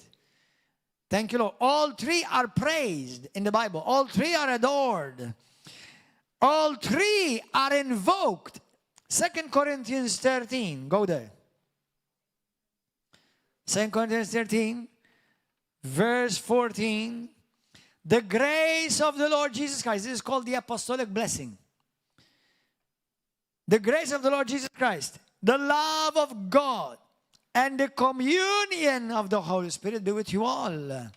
Thank you, Lord. All three are praised in the Bible. All three are adored. All three are invoked. 2 Corinthians 13. Go there. 2 Corinthians 13, verse 14. The grace of the Lord Jesus Christ. This is called the apostolic blessing. The grace of the Lord Jesus Christ, the love of God, and the communion of the Holy Spirit be with you all.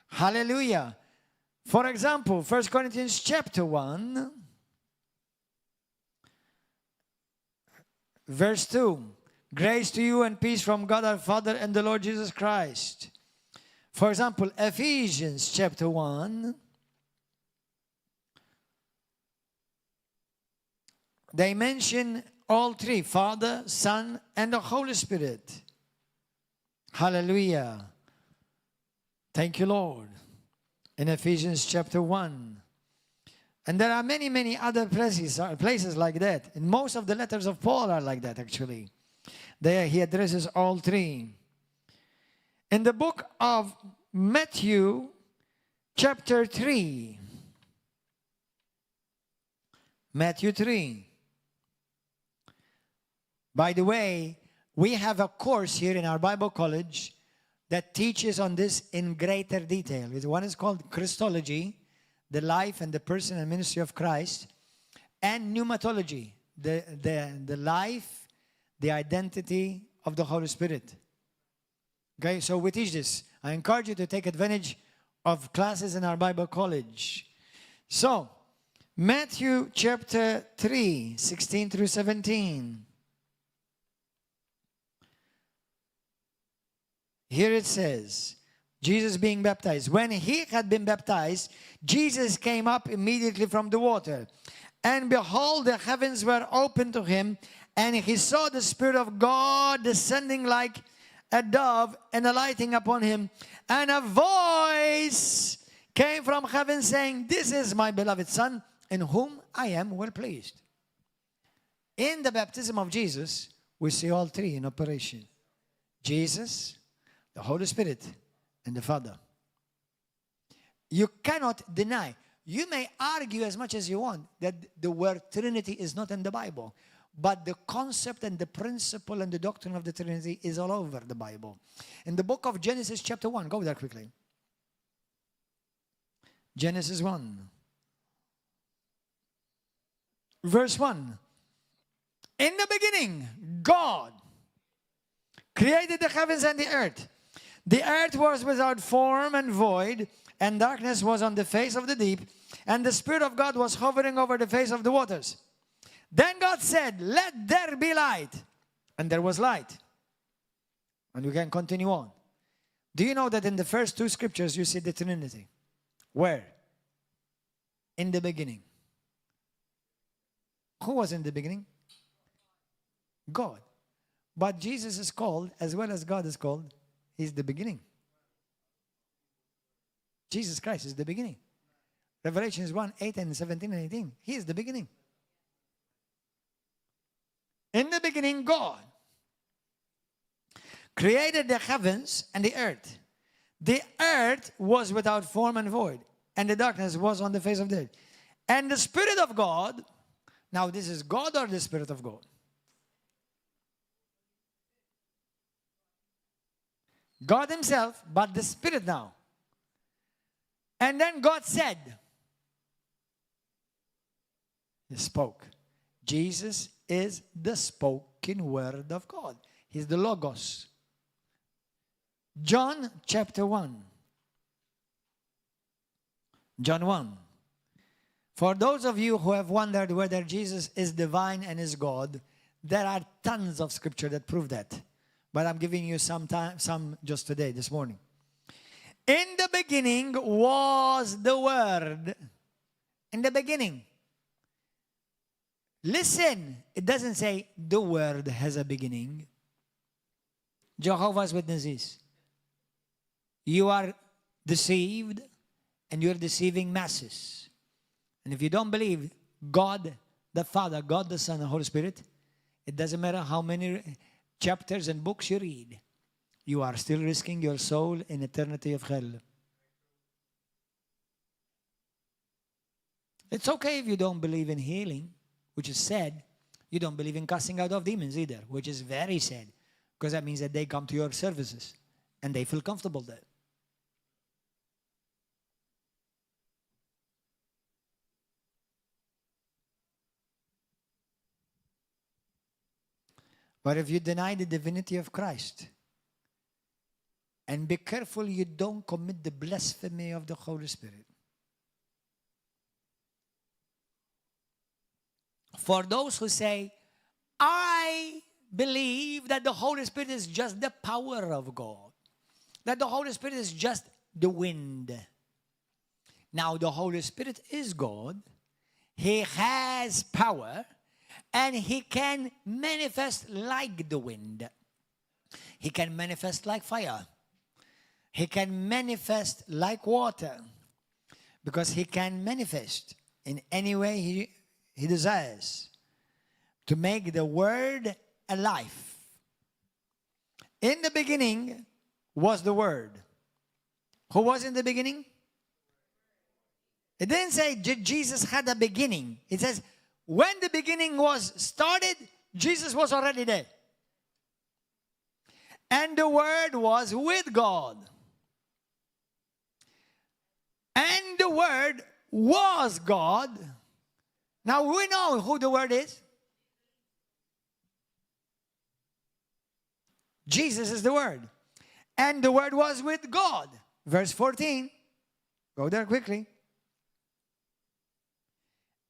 Hallelujah. For example, 1 Corinthians chapter 1, verse 2. Grace to you and peace from God our Father and the Lord Jesus Christ. For example, Ephesians chapter 1. They mention all three, Father, Son, and the Holy Spirit. Hallelujah. Thank you, Lord. In Ephesians chapter 1. And there are many, many other places like that. And most of the letters of Paul are like that, actually. There he addresses all three. In the book of Matthew chapter 3. Matthew 3. By the way, we have a course here in our Bible college that teaches on this in greater detail. One is called Christology, the life and the person and ministry of Christ, and pneumatology, the life, the identity of the Holy Spirit. Okay, so we teach this. I encourage you to take advantage of classes in our Bible college. So, Matthew chapter 3, 16 through 17. Here it says, Jesus being baptized. When he had been baptized, Jesus came up immediately from the water. And behold, the heavens were opened to him, and he saw the Spirit of God descending like a dove and alighting upon him. And a voice came from heaven saying, this is my beloved Son, in whom I am well pleased. In the baptism of Jesus, we see all three in operation. Jesus, the Holy Spirit, and the Father. You cannot deny. You may argue as much as you want that the word Trinity is not in the Bible. But the concept and the principle and the doctrine of the Trinity is all over the Bible. In the book of Genesis chapter 1, go there quickly. Genesis 1. Verse 1. In the beginning, God created the heavens and the earth. The earth was without form and void, and darkness was on the face of the deep, and the Spirit of God was hovering over the face of the waters. Then God said, let there be light. And there was light. And we can continue on. Do you know that in the first two scriptures you see the Trinity? Where? In the beginning. Who was in the beginning? God. But Jesus is called, as well as God is called, He's the beginning. Jesus Christ is the beginning. Revelations 1, 8 and 17 and 18. He is the beginning. In the beginning, God created the heavens and the earth. The earth was without form and void, and the darkness was on the face of the earth. And the Spirit of God, now this is God or the Spirit of God? God Himself, but the Spirit now. And then God said, He spoke. Jesus is the spoken word of God. He's the Logos. John chapter 1. John 1. For those of you who have wondered whether Jesus is divine and is God, there are tons of scripture that prove that. But I'm giving you some just today, this morning. In the beginning was the Word. In the beginning. Listen, it doesn't say the Word has a beginning. Jehovah's Witnesses. You are deceived and you're deceiving masses. And if you don't believe God the Father, God the Son, and Holy Spirit, it doesn't matter how many chapters and books you read. You are still risking your soul in eternity of hell. It's okay if you don't believe in healing, which is sad. You don't believe in casting out of demons either, which is very sad. Because that means that they come to your services and they feel comfortable there. But if you deny the divinity of Christ, and be careful you don't commit the blasphemy of the Holy Spirit. For those who say, I believe that the Holy Spirit is just the power of God, that the Holy Spirit is just the wind. Now, the Holy Spirit is God. He has power. And He can manifest like the wind. He can manifest like fire. He can manifest like water. Because He can manifest in any way He desires to make the Word alive. In the beginning was the Word. Who was in the beginning? It didn't say Jesus had a beginning. It says, when the beginning was started, Jesus was already there. And the Word was with God. And the Word was God. Now we know who the Word is. Jesus is the Word. And the Word was with God. Verse 14. Go there quickly.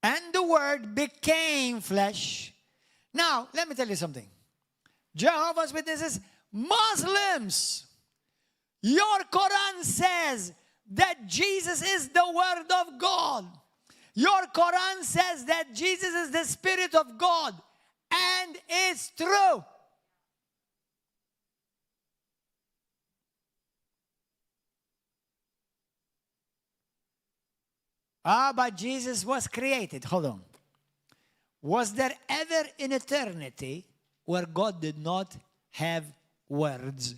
And the Word became flesh. Now, let me tell you something. Jehovah's Witnesses, Muslims, your Quran says that Jesus is the Word of God. Your Quran says that Jesus is the Spirit of God. And it's true. But Jesus was created. Hold on. Was there ever in eternity where God did not have words?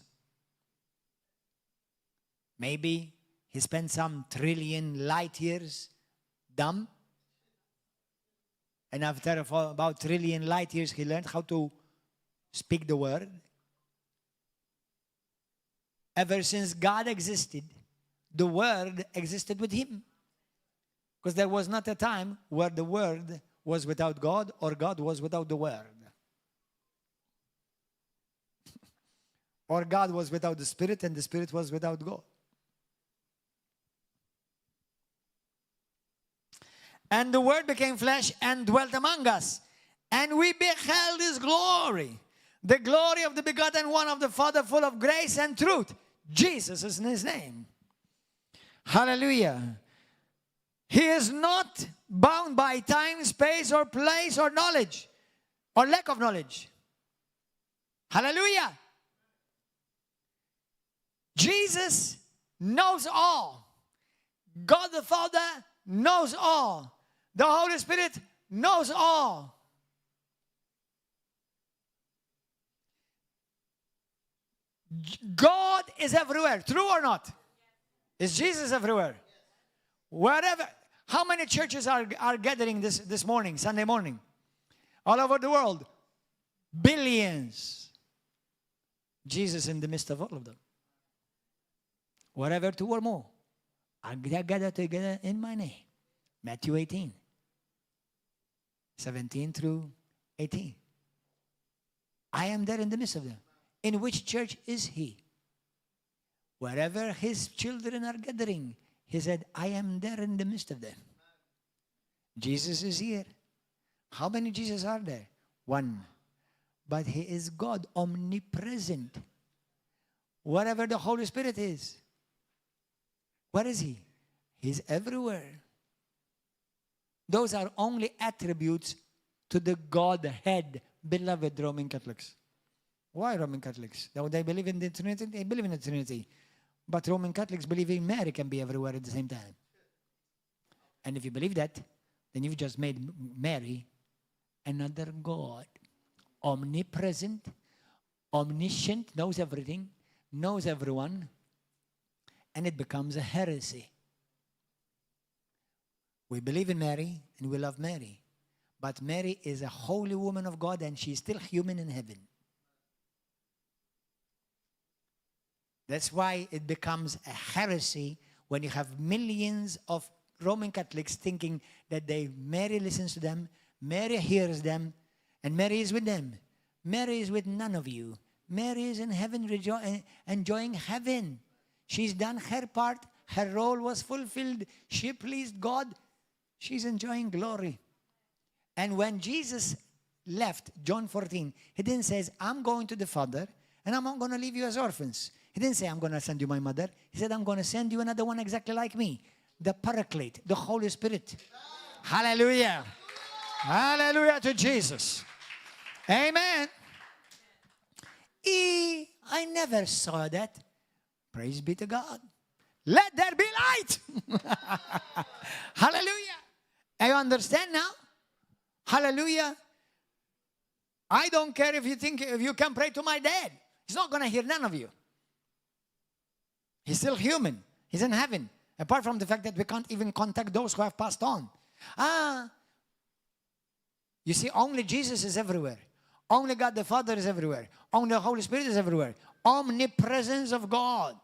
Maybe He spent some trillion light years dumb. And after about trillion light years, He learned how to speak the word. Ever since God existed, the Word existed with Him. Because there was not a time where the Word was without God or God was without the Word. Or God was without the Spirit and the Spirit was without God. And the Word became flesh and dwelt among us. And we beheld His glory. The glory of the begotten one of the Father, full of grace and truth. Jesus is in His name. Hallelujah. He is not bound by time, space, or place, or knowledge, or lack of knowledge. Hallelujah. Jesus knows all. God the Father knows all. The Holy Spirit knows all. God is everywhere. True or not? Is Jesus everywhere? Wherever. How many churches are gathering this morning, Sunday morning? All over the world. Billions. Jesus in the midst of all of them. Wherever two or more are gathered together in my name. Matthew 18, 17 through 18. I am there in the midst of them. In which church is he? Wherever his children are gathering, he said, I am there in the midst of them. Jesus is here. How many Jesus are there? One. But he is God, omnipresent. Wherever the Holy Spirit is. Where is he? He's everywhere. Those are only attributes to the Godhead, beloved Roman Catholics. Why Roman Catholics? They believe in the Trinity? They believe in the Trinity. But Roman Catholics believe in Mary can be everywhere at the same time. And if you believe that, then you've just made Mary another God. Omnipresent, omniscient, knows everything, knows everyone, and it becomes a heresy. We believe in Mary and we love Mary. But Mary is a holy woman of God and she's still human in heaven. That's why it becomes a heresy when you have millions of Roman Catholics thinking that Mary listens to them, Mary hears them, and Mary is with them. Mary is with none of you. Mary is in heaven enjoying heaven. She's done her part. Her role was fulfilled. She pleased God. She's enjoying glory. And when Jesus left, John 14, he didn't say, I'm going to the Father and I'm not going to leave you as orphans. He didn't say, I'm going to send you my mother. He said, I'm going to send you another one exactly like me. The Paraclete, the Holy Spirit. Hallelujah. Hallelujah to Jesus. Amen. I never saw that. Praise be to God. Let there be light. Hallelujah. You understand now? Hallelujah. I don't care if you can pray to my dad. He's not going to hear none of you. He's still human. He's in heaven. Apart from the fact that we can't even contact those who have passed on. You see, only Jesus is everywhere. Only God the Father is everywhere. Only the Holy Spirit is everywhere. Omnipresence of God.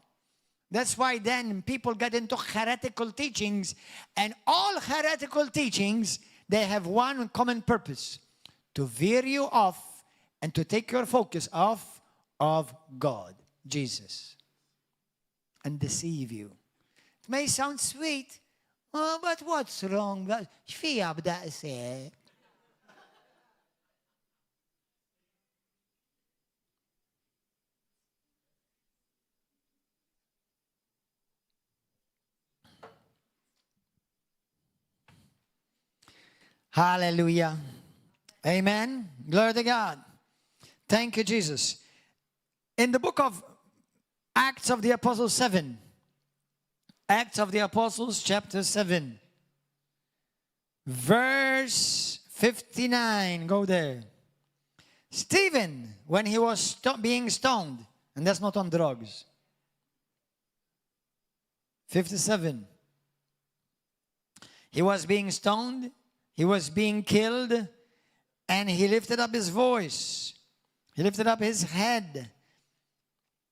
That's why then people get into heretical teachings. And all heretical teachings, they have one common purpose. To veer you off and to take your focus off of God, Jesus. And deceive you. It may sound sweet. Oh, but what's wrong? Hallelujah. Amen. Glory to God. Thank you, Jesus. In the book of Acts of the Apostles 7. Acts of the Apostles chapter 7. Verse 59. Go there. Stephen, when he was being stoned, and that's not on drugs. 57. He was being stoned. He was being killed. And he lifted up his voice. He lifted up his head.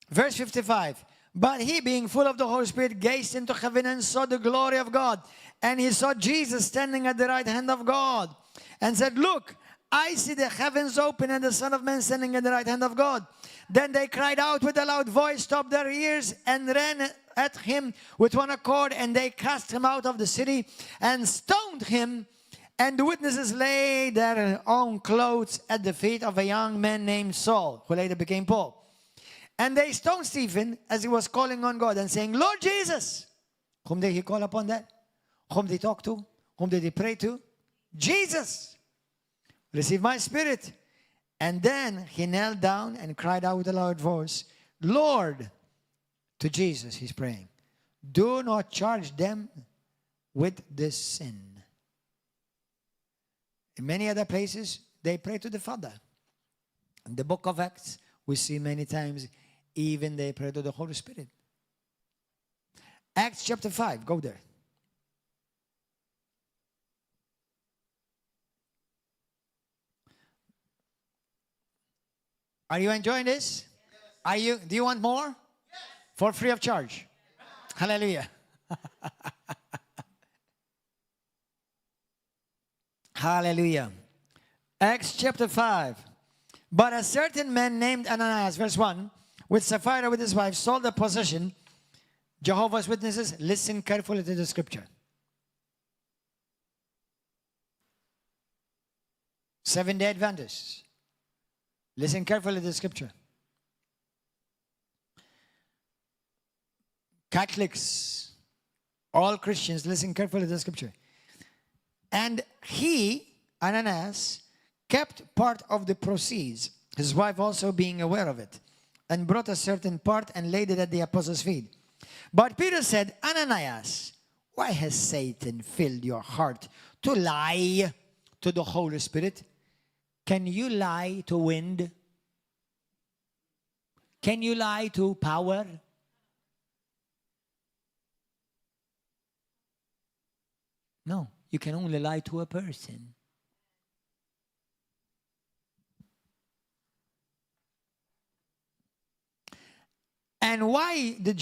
Verse 55. But he, being full of the Holy Spirit, gazed into heaven and saw the glory of God. And he saw Jesus standing at the right hand of God. And said, look, I see the heavens open and the Son of Man standing at the right hand of God. Then they cried out with a loud voice, stopped their ears, and ran at him with one accord. And they cast him out of the city and stoned him. And the witnesses laid their own clothes at the feet of a young man named Saul, who later became Paul. And they stoned Stephen as he was calling on God and saying, Lord Jesus. Whom did he call upon that? Whom did he talk to? Whom did he pray to? Jesus. Receive my spirit. And then he knelt down and cried out with a loud voice, Lord, to Jesus he's praying, do not charge them with this sin. In many other places, they pray to the Father. In the book of Acts, we see many times even they pray to the Holy Spirit. Acts chapter 5, go there. Are you enjoying this? Yes. Do you want more? Yes. For free of charge. Hallelujah. Hallelujah. Acts chapter 5. But a certain man named Ananias, verse 1, with Sapphira with his wife, sold a possession. Jehovah's Witnesses, listen carefully to the scripture. Seventh-day Adventists, listen carefully to the scripture. Catholics, all Christians, listen carefully to the scripture. And he, Ananias, kept part of the proceeds, his wife also being aware of it, and brought a certain part and laid it at the apostles' feet. But Peter said, Ananias, why has Satan filled your heart to lie to the Holy Spirit? Can you lie to wind? Can you lie to power? No, you can only lie to a person. And why did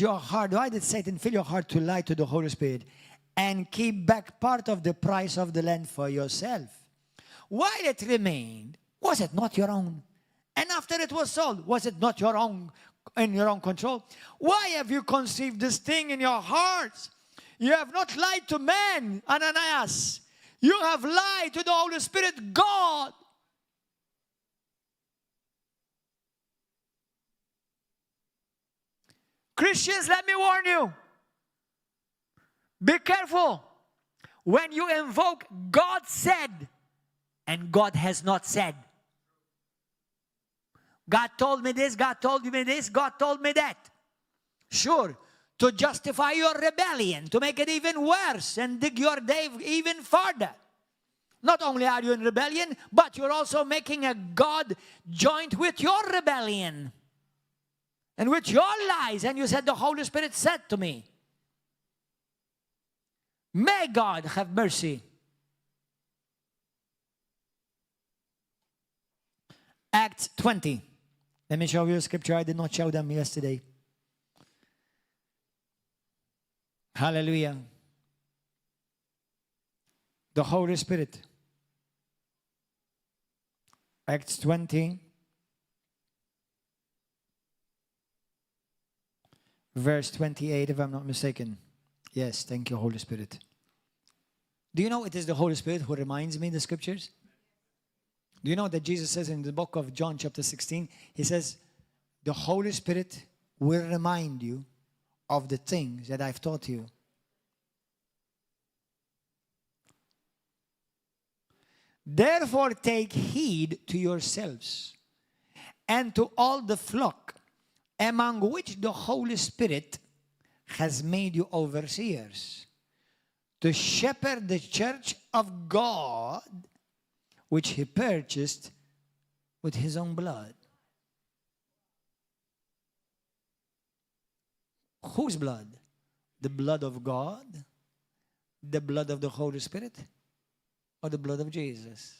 Satan fill your heart to lie to the Holy Spirit and keep back part of the price of the land for yourself? While it remained, was it not your own? And after it was sold, was it not your own, in your own control? Why have you conceived this thing in your hearts? You have not lied to men, Ananias. You have lied to the Holy Spirit, God. Christians, let me warn you. Be careful when you invoke God said and God has not said. God told me this, God told me this, God told me that. Sure, to justify your rebellion, to make it even worse and dig your grave even further. Not only are you in rebellion, but you're also making a God joint with your rebellion and with your lies. And you said, the Holy Spirit said to me. May God have mercy. Acts 20. Let me show you a scripture. I did not show them yesterday. Hallelujah. The Holy Spirit. Acts 20. Verse 28, if I'm not mistaken. Yes, thank you, Holy Spirit. Do you know it is the Holy Spirit who reminds me the scriptures? Do you know that Jesus says in the book of John chapter 16, he says, the Holy Spirit will remind you of the things that I've taught you. Therefore take heed to yourselves and to all the flock among which the Holy Spirit has made you overseers, to shepherd the church of God, which he purchased with his own blood. Whose blood? The blood of God? The blood of the Holy Spirit? Or the blood of Jesus?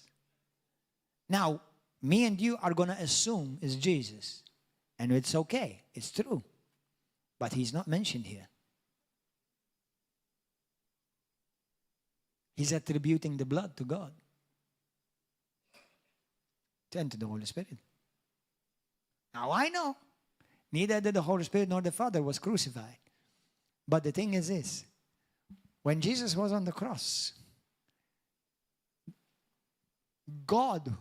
Now, me and you are going to assume it's Jesus. And it's okay. It's true. But he's not mentioned here. He's attributing the blood to God. And to the Holy Spirit. Now I know. Neither did the Holy Spirit nor the Father was crucified. But the thing is this. When Jesus was on the cross, God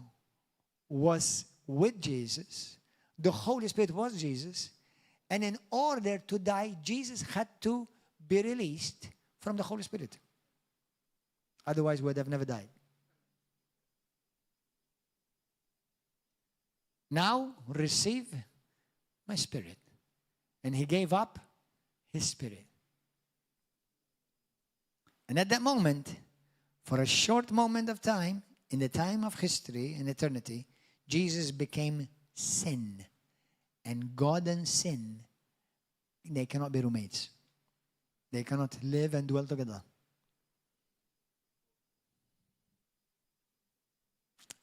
was with Jesus. The Holy Spirit was Jesus. And in order to die, Jesus had to be released from the Holy Spirit. Otherwise, we would have never died. Now, receive my spirit. And he gave up his spirit. And at that moment, for a short moment of time, in the time of history and eternity, Jesus became sin. And God and sin, they cannot be roommates. They cannot live and dwell together.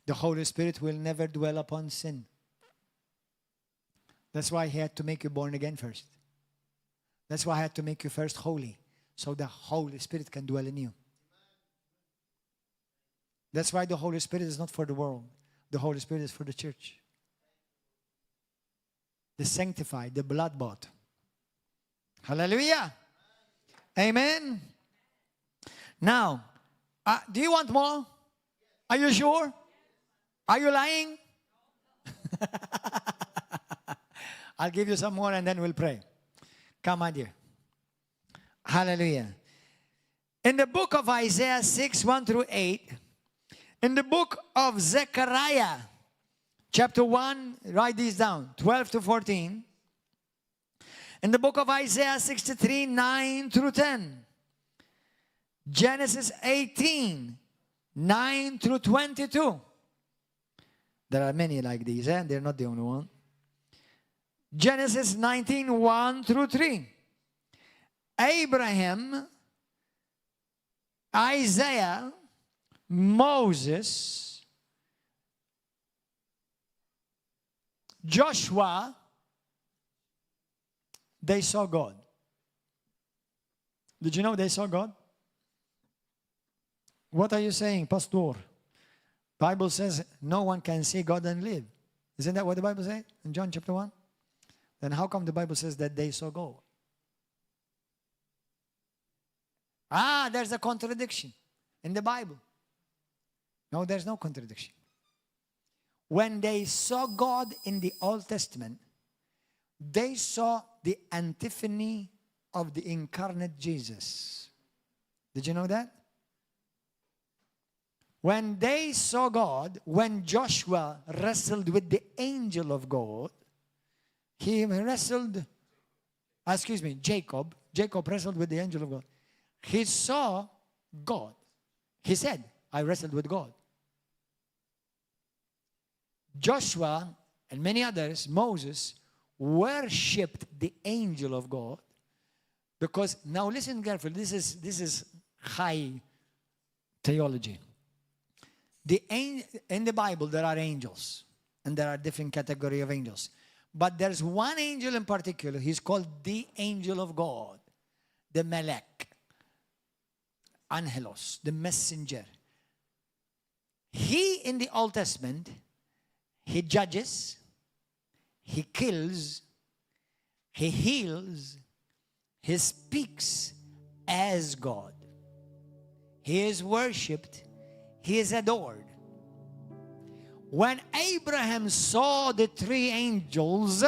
The Holy Spirit will never dwell upon sin. That's why he had to make you born again first. That's why I had to make you first holy. so the Holy Spirit can dwell in you. That's why the Holy Spirit is not for the world. The Holy Spirit is for the church. The sanctified, the blood-bought. Hallelujah. Amen. Now, do you want more? Are you sure? Are you lying? I'll give you some more and then we'll pray. Come, my dear. Hallelujah. In the book of Isaiah 6, 1 through 8, in the book of Zechariah, chapter 1, write these down, 12 to 14. In the book of Isaiah 63, 9 through 10. Genesis 18, 9 through 22. There are many like these, and they're not the only one. Genesis 19, 1 through 3. Abraham, Isaiah, Moses, Joshua, they saw God. Did you know they saw God? What are you saying, Pastor? Bible says no one can see God and live. Isn't that what the Bible says in John chapter 1? Then how come the Bible says that they saw God? There's a contradiction in the Bible. No, there's no contradiction. When they saw God in the Old Testament, they saw the antiphony of the incarnate Jesus. Did you know that? When they saw God, when Joshua wrestled with the angel of God, Jacob wrestled with the angel of God. He saw God. He said, I wrestled with God. Joshua and many others, Moses, worshipped the angel of God because, now listen carefully, this is high theology. In the Bible there are angels, and there are different categories of angels. But there's one angel in particular, he's called the angel of God, the Melech, Angelos, the messenger. He, in the Old Testament, he judges, he kills, he heals, he speaks as God. He is worshipped, he is adored. When Abraham saw the three angels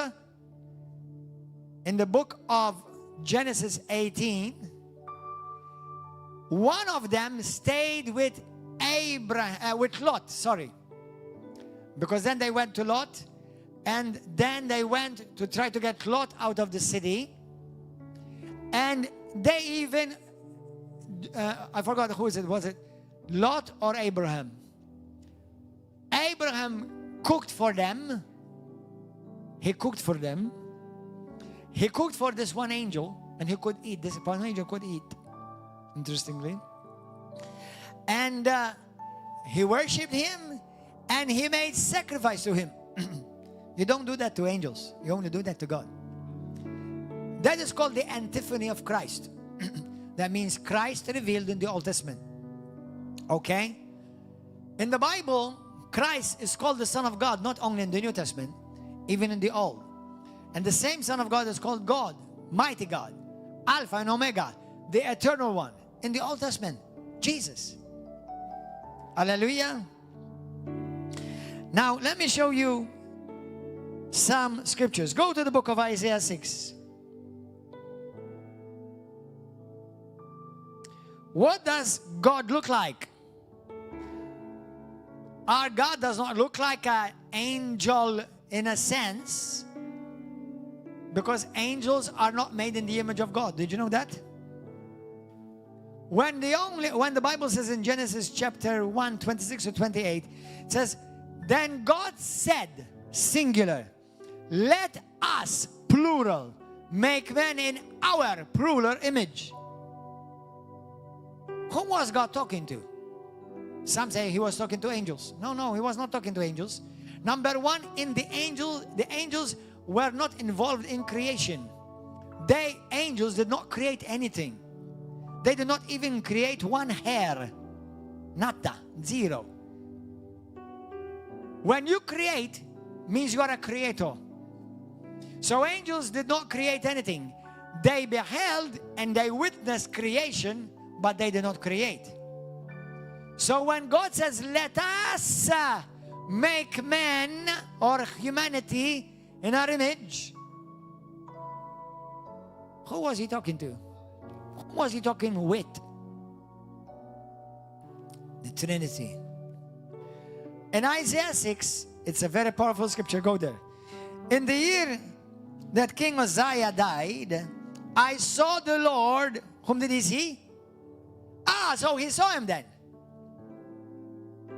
in the book of Genesis 18, one of them stayed with Lot, because then they went to Lot, and then they went to try to get Lot out of the city, and they even, I forgot who is it, was it Lot or Abraham? Abraham cooked for them. He cooked for them. He cooked for this one angel, and he could eat. This one angel could eat, interestingly. And he worshipped him, and he made sacrifice to him. You don't do that to angels. You only do that to God. That is called the antiphony of Christ. That means Christ revealed in the Old Testament. Okay? In the Bible, Christ is called the Son of God, not only in the New Testament, even in the Old. And the same Son of God is called God, mighty God, Alpha and Omega, the eternal one. In the Old Testament, Jesus. Hallelujah. Now, let me show you some scriptures. Go to the book of Isaiah 6. What does God look like? Our God does not look like an angel in a sense, because angels are not made in the image of God. Did you know that? When the Bible says in Genesis chapter 1, 26 to 28, it says, then God said, singular, let us, plural, make man in our plural image. Who was God talking to? Some say he was talking to angels. No, he was not talking to angels. Number one, the angels were not involved in creation. Angels did not create anything. they did not even create one hair. Nada, zero. When you create, means you are a creator. So angels did not create anything. They beheld and they witnessed creation, but they did not create. So when God says, let us make man or humanity in our image, who was he talking to? Who was he talking with? The Trinity. In Isaiah 6, it's a very powerful scripture. Go there. In the year that King Uzziah died, I saw the Lord. Whom did he see? So he saw him then.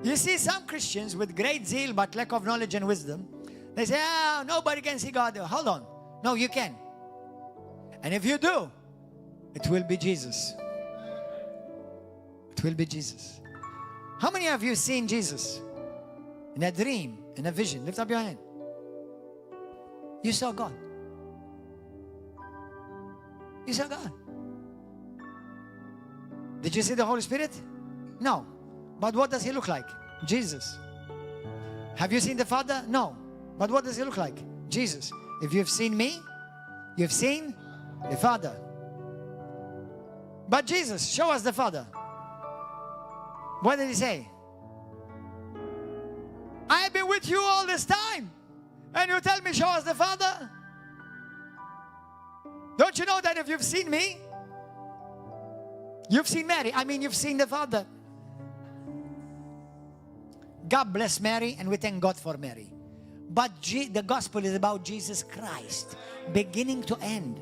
You see, some Christians with great zeal but lack of knowledge and wisdom, they say, nobody can see God. Hold on. No, you can. And if you do, it will be Jesus. It will be Jesus. How many of you seen Jesus? In a dream, in a vision. Lift up your hand. You saw God. You saw God. Did you see the Holy Spirit? No. But what does he look like? Jesus. Have you seen the Father? No. But what does he look like? Jesus. If you've seen me, you've seen the Father. But Jesus, show us the Father. What did he say? I have been with you all this time, and you tell me, show us the Father? Don't you know that if you've seen me, you've seen Mary? I mean, you've seen the Father. God bless Mary, and we thank God for Mary. But the gospel is about Jesus Christ, beginning to end.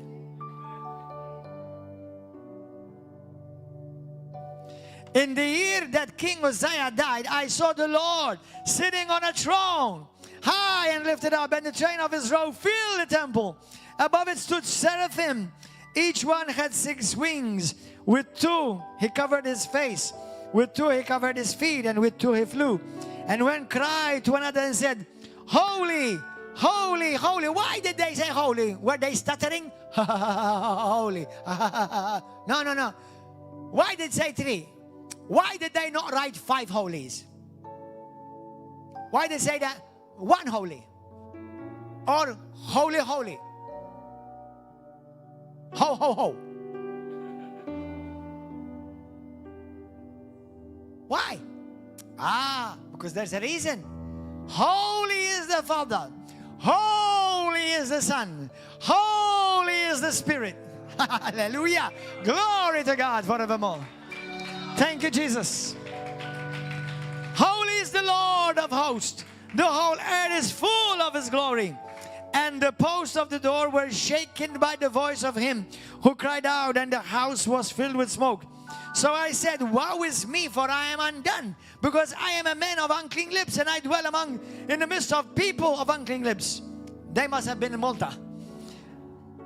In the year that King Uzziah died, I saw the Lord sitting on a throne, high and lifted up, and the train of his robe filled the temple. Above it stood seraphim. Each one had 6 wings. With 2 he covered his face, with 2 he covered his feet, and with 2 he flew. And one cried to another and said, Holy, holy, holy. Why did they say holy? Were they stuttering? Holy. No, no, no. Why did they say 3? Why did they not write 5 holies? Why did they say that 1 holy? Or holy, holy? Ho, ho, ho. Why? Because there's a reason. Holy is the Father. Holy is the Son. Holy is the Spirit. Hallelujah. Glory to God forevermore. Thank you, Jesus. Holy is the Lord of hosts. The whole earth is full of his glory. And the posts of the door were shaken by the voice of him who cried out, and the house was filled with smoke. So I said, woe is me, for I am undone, because I am a man of unclean lips, and I dwell in the midst of people of unclean lips. They must have been in Malta.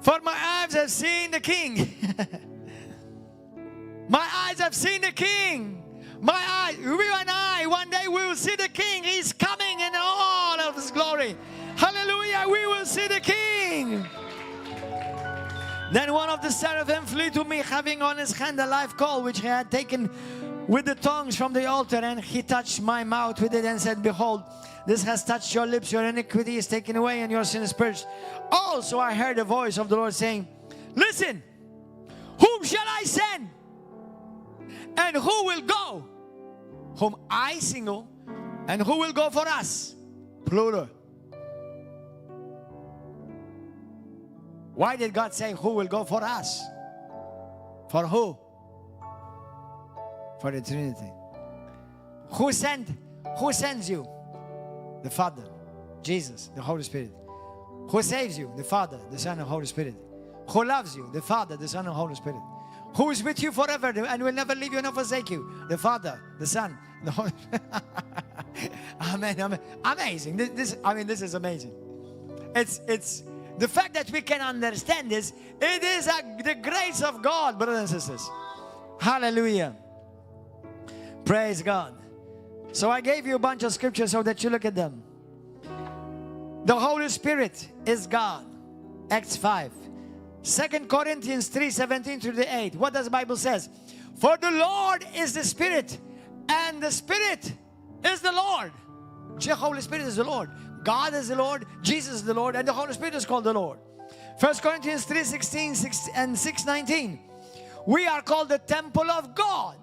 For my eyes have seen the King. My eyes have seen the King. My eyes, you and I, one day we will see the King. He's coming in all of his glory. Hallelujah, we will see the King. Then one of the seraphim flew to me, having on his hand a live coal, which he had taken with the tongs from the altar, and he touched my mouth with it and said, Behold, this has touched your lips, your iniquity is taken away, and your sin is purged. Also I heard the voice of the Lord saying, Listen, whom shall I send? And who will go? Whom I single, and who will go for us? Plural. Why did God say, who will go for us? For who? For the Trinity. Who sends you? The Father, Jesus, the Holy Spirit. Who saves you? The Father, the Son, and the Holy Spirit. Who loves you? The Father, the Son, and the Holy Spirit. Who is with you forever and will never leave you nor forsake you? The Father, the Son, the Holy Spirit. Amen, amen. Amazing. This is amazing. It's the fact that we can understand this. It is the grace of God, brothers and sisters. Hallelujah. Praise God. So I gave you a bunch of scriptures so that you look at them. The Holy Spirit is God. Acts 5. 2 Corinthians 3:17-8. What does the Bible says? For the Lord is the Spirit, and the Spirit is the Lord. The Holy Spirit is the Lord. God is the Lord, Jesus is the Lord, and the Holy Spirit is called the Lord. 1 Corinthians 3:16 and 6:19. We are called the temple of God,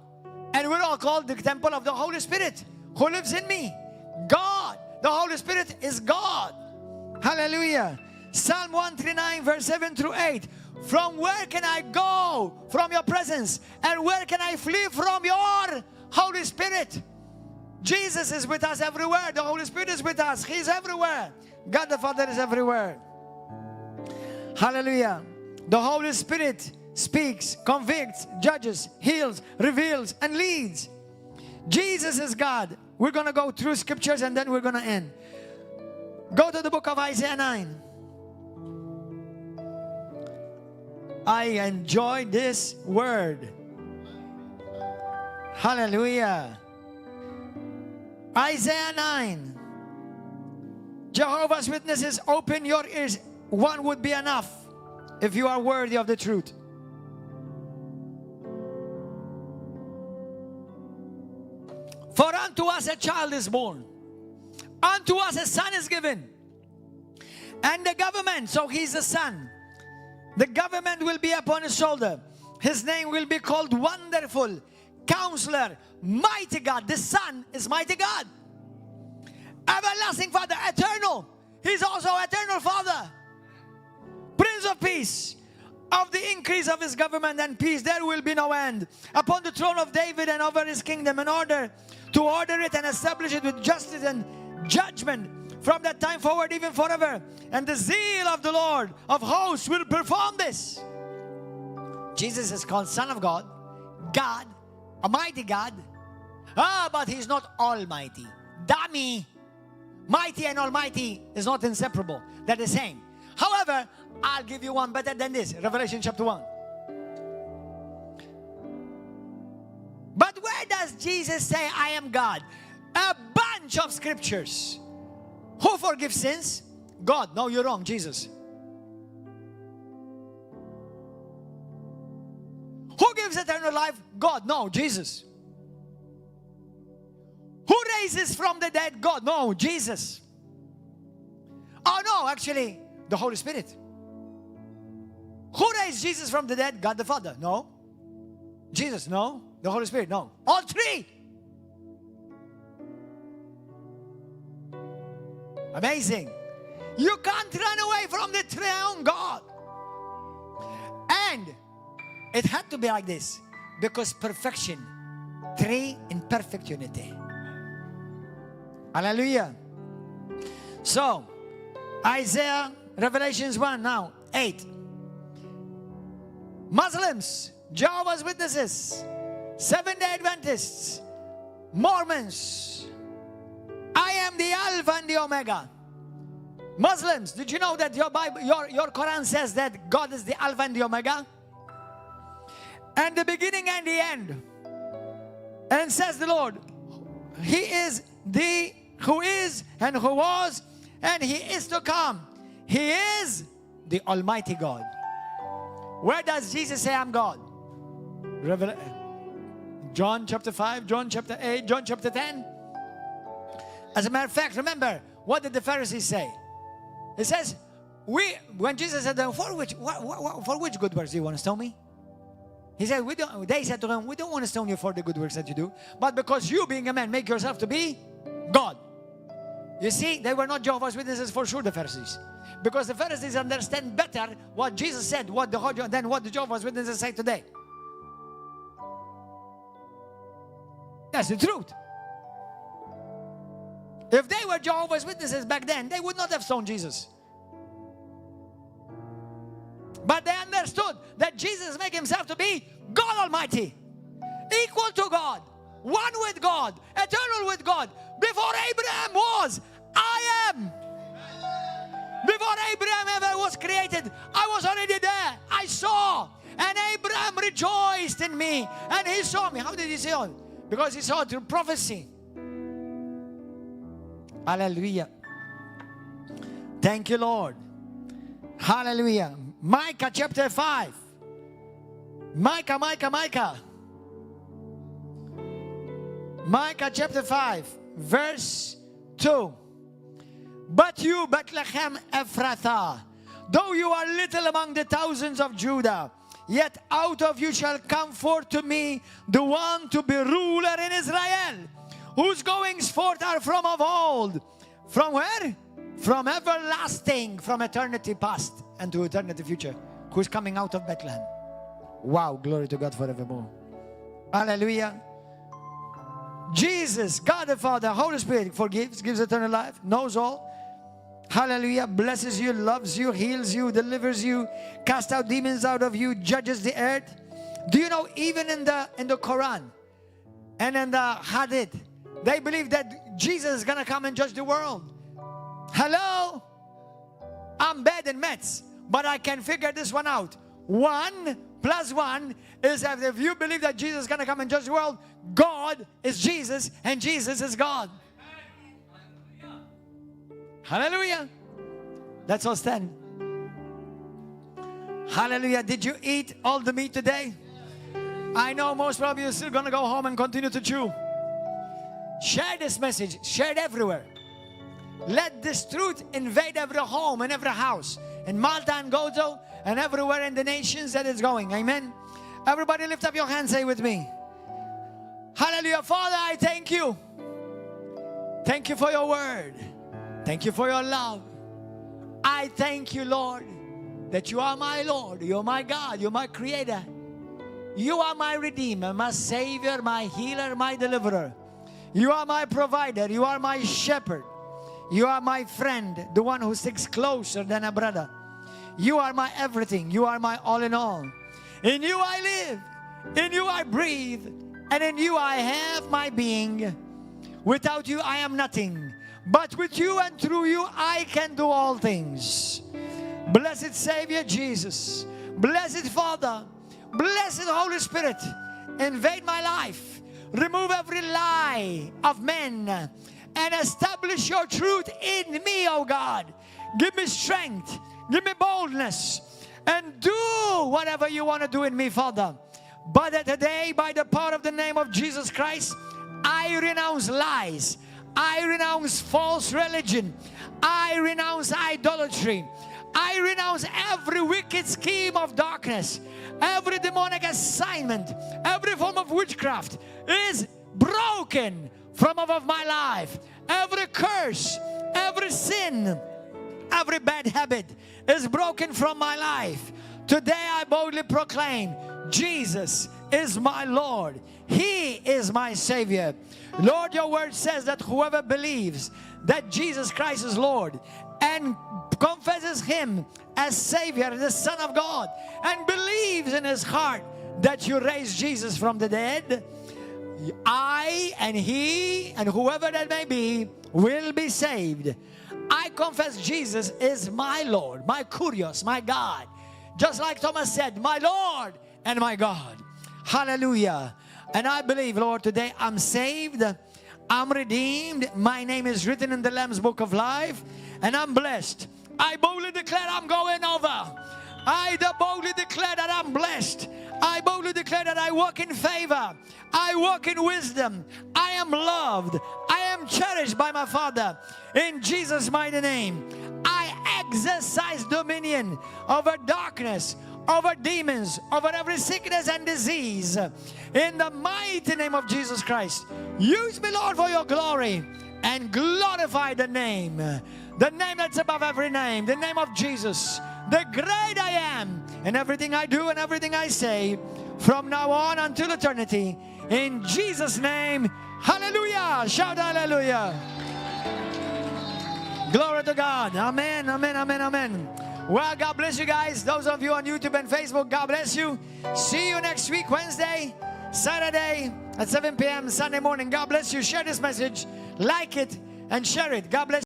and we're all called the temple of the Holy Spirit who lives in me. God, the Holy Spirit is God. Hallelujah. Psalm 139 verse 7-8. From where can I go from your presence? And where can I flee from your Holy Spirit? Jesus is with us everywhere. The Holy Spirit is with us. He's everywhere. God the Father is everywhere. Hallelujah. The Holy Spirit speaks, convicts, judges, heals, reveals, and leads. Jesus is God. We're going to go through scriptures and then we're going to end. Go to the book of Isaiah 9. I enjoy this word. Hallelujah. Isaiah 9. Jehovah's Witnesses, open your ears. One would be enough if you are worthy of the truth. For unto us a child is born, unto us a son is given, and the government, so he's the son, the government will be upon his shoulder. His name will be called Wonderful, Counselor, Mighty God. The Son is Mighty God, Everlasting Father, Eternal. He's also Eternal Father, Prince of Peace. Of the increase of his government and peace there will be no end, upon the throne of David and over his kingdom, in order to order it and establish it with justice and judgment from that time forward, even forever. And the zeal of the Lord of hosts will perform this. Jesus is called Son of God, God, a mighty God. But he's not almighty. Dummy. Mighty and almighty is not inseparable. They're the same. However, I'll give you one better than this. Revelation chapter 1. But where does Jesus say, I am God? A bunch of scriptures. Who forgives sins? God. No, you're wrong. Jesus. Who gives eternal life? God. No, Jesus. Who raises from the dead? God. No, Jesus. Oh no, actually, the Holy Spirit. Who raised Jesus from the dead? God the Father. No. Jesus. No. The Holy Spirit. No. All three. Amazing. You can't run away from the triune God. And it had to be like this, because perfection, three in perfect unity. Hallelujah. So, Isaiah, Revelations 1 now, 8. Muslims, Jehovah's Witnesses, Seventh-day Adventists, Mormons. I am the Alpha and the Omega. Muslims, did you know that your Bible, your Quran says that God is the Alpha and the Omega? And the beginning and the end. And says the Lord, He is the who is and who was and He is to come. He is the Almighty God. Where does Jesus say I'm God? John chapter 5, John chapter 8, John chapter 10. As a matter of fact, remember, what did the Pharisees say? It says, when Jesus said, for which good works do you want to stone me? He said, they said to him, we don't want to stone you for the good works that you do, but because you, being a man, make yourself to be God. You see, they were not Jehovah's Witnesses for sure, the Pharisees. Because the Pharisees understand better what Jesus said than what the Jehovah's Witnesses say today. That's the truth. If they were Jehovah's Witnesses back then, they would not have stoned Jesus. But they understood that Jesus made himself to be God Almighty, equal to God, one with God, eternal with God. Before Abraham was, I am. Before Abraham ever was created, I was already there. I saw. And Abraham rejoiced in me. And he saw me. How did he see it? Because he saw through prophecy. Hallelujah. Thank you, Lord. Hallelujah. Micah chapter 5. Micah. Micah chapter 5, verse 2. But you, Bethlehem Ephrathah, though you are little among the thousands of Judah, yet out of you shall come forth to me the one to be ruler in Israel, whose goings forth are from of old. From where? From everlasting, from eternity past and to eternity future. Who's coming out of Bethlehem? Wow, glory to God forevermore. Hallelujah. Jesus, God the Father, Holy Spirit, forgives, gives eternal life, knows all. Hallelujah. Blesses you, loves you, heals you, delivers you, casts out demons out of you, judges the earth. Do you know, even in the Quran and in the Hadith, they believe that Jesus is going to come and judge the world. Hello? I'm bad in maths, but I can figure this one out. 1 + 1 is that if you believe that Jesus is going to come and judge the world, God is Jesus and Jesus is God. Hallelujah. Let's all stand. Hallelujah. Did you eat all the meat today? I know most of you are still going to go home and continue to chew. Share this message. Share it everywhere. Let this truth invade every home and every house in Malta and Gozo and everywhere in the nations that it's going. Amen. Everybody lift up your hands, say with me. Hallelujah. Father, I thank you. Thank you for your word. Thank you for your love. I thank you, Lord, that you are my Lord. You're my God. You're my creator. You are my redeemer, my savior, my healer, my deliverer. You are my provider. You are my shepherd. You are my friend, the one who sticks closer than a brother. You are my everything. You are my all in all. In you I live. In you I breathe. And in you I have my being. Without you I am nothing. But with you and through you I can do all things. Blessed Savior Jesus. Blessed Father. Blessed Holy Spirit. Invade my life. Remove every lie of men. And establish your truth in me, oh God. Give me strength. Give me boldness. And do whatever you want to do in me, Father. But today, by the power of the name of Jesus Christ, I renounce lies. I renounce false religion. I renounce idolatry. I renounce every wicked scheme of darkness. Every demonic assignment, every form of witchcraft is broken from above my life. Every curse, every sin, every bad habit is broken from my life. Today I boldly proclaim, Jesus is my Lord. He is my Savior. Lord, your word says that whoever believes that Jesus Christ is Lord and confesses Him as Savior, the Son of God, and believes in his heart that you raised Jesus from the dead, I and he and whoever that may be will be saved. I confess Jesus is my Lord, my Kurios, my God. Just like Thomas said, my Lord and my God. Hallelujah. And I believe, Lord, today I'm saved. I'm redeemed. My name is written in the Lamb's Book of Life. And I'm blessed. I boldly declare I'm going over. I boldly declare that I'm blessed. I boldly declare that I walk in favor. I walk in wisdom. I am loved. I am cherished by my Father. In Jesus' mighty name, I exercise dominion over darkness, over demons, over every sickness and disease. In the mighty name of Jesus Christ, use me, Lord, for your glory and glorify the name that's above every name, the name of Jesus, the great I am, in everything I do and everything I say from now on until eternity. In Jesus' name, hallelujah. Shout hallelujah. Glory to God. Amen, amen, amen, amen. Well, God bless you guys. Those of you on YouTube and Facebook, God bless you. See you next week, Wednesday, Saturday at 7 p.m., Sunday morning. God bless you. Share this message, like it, and share it. God bless you.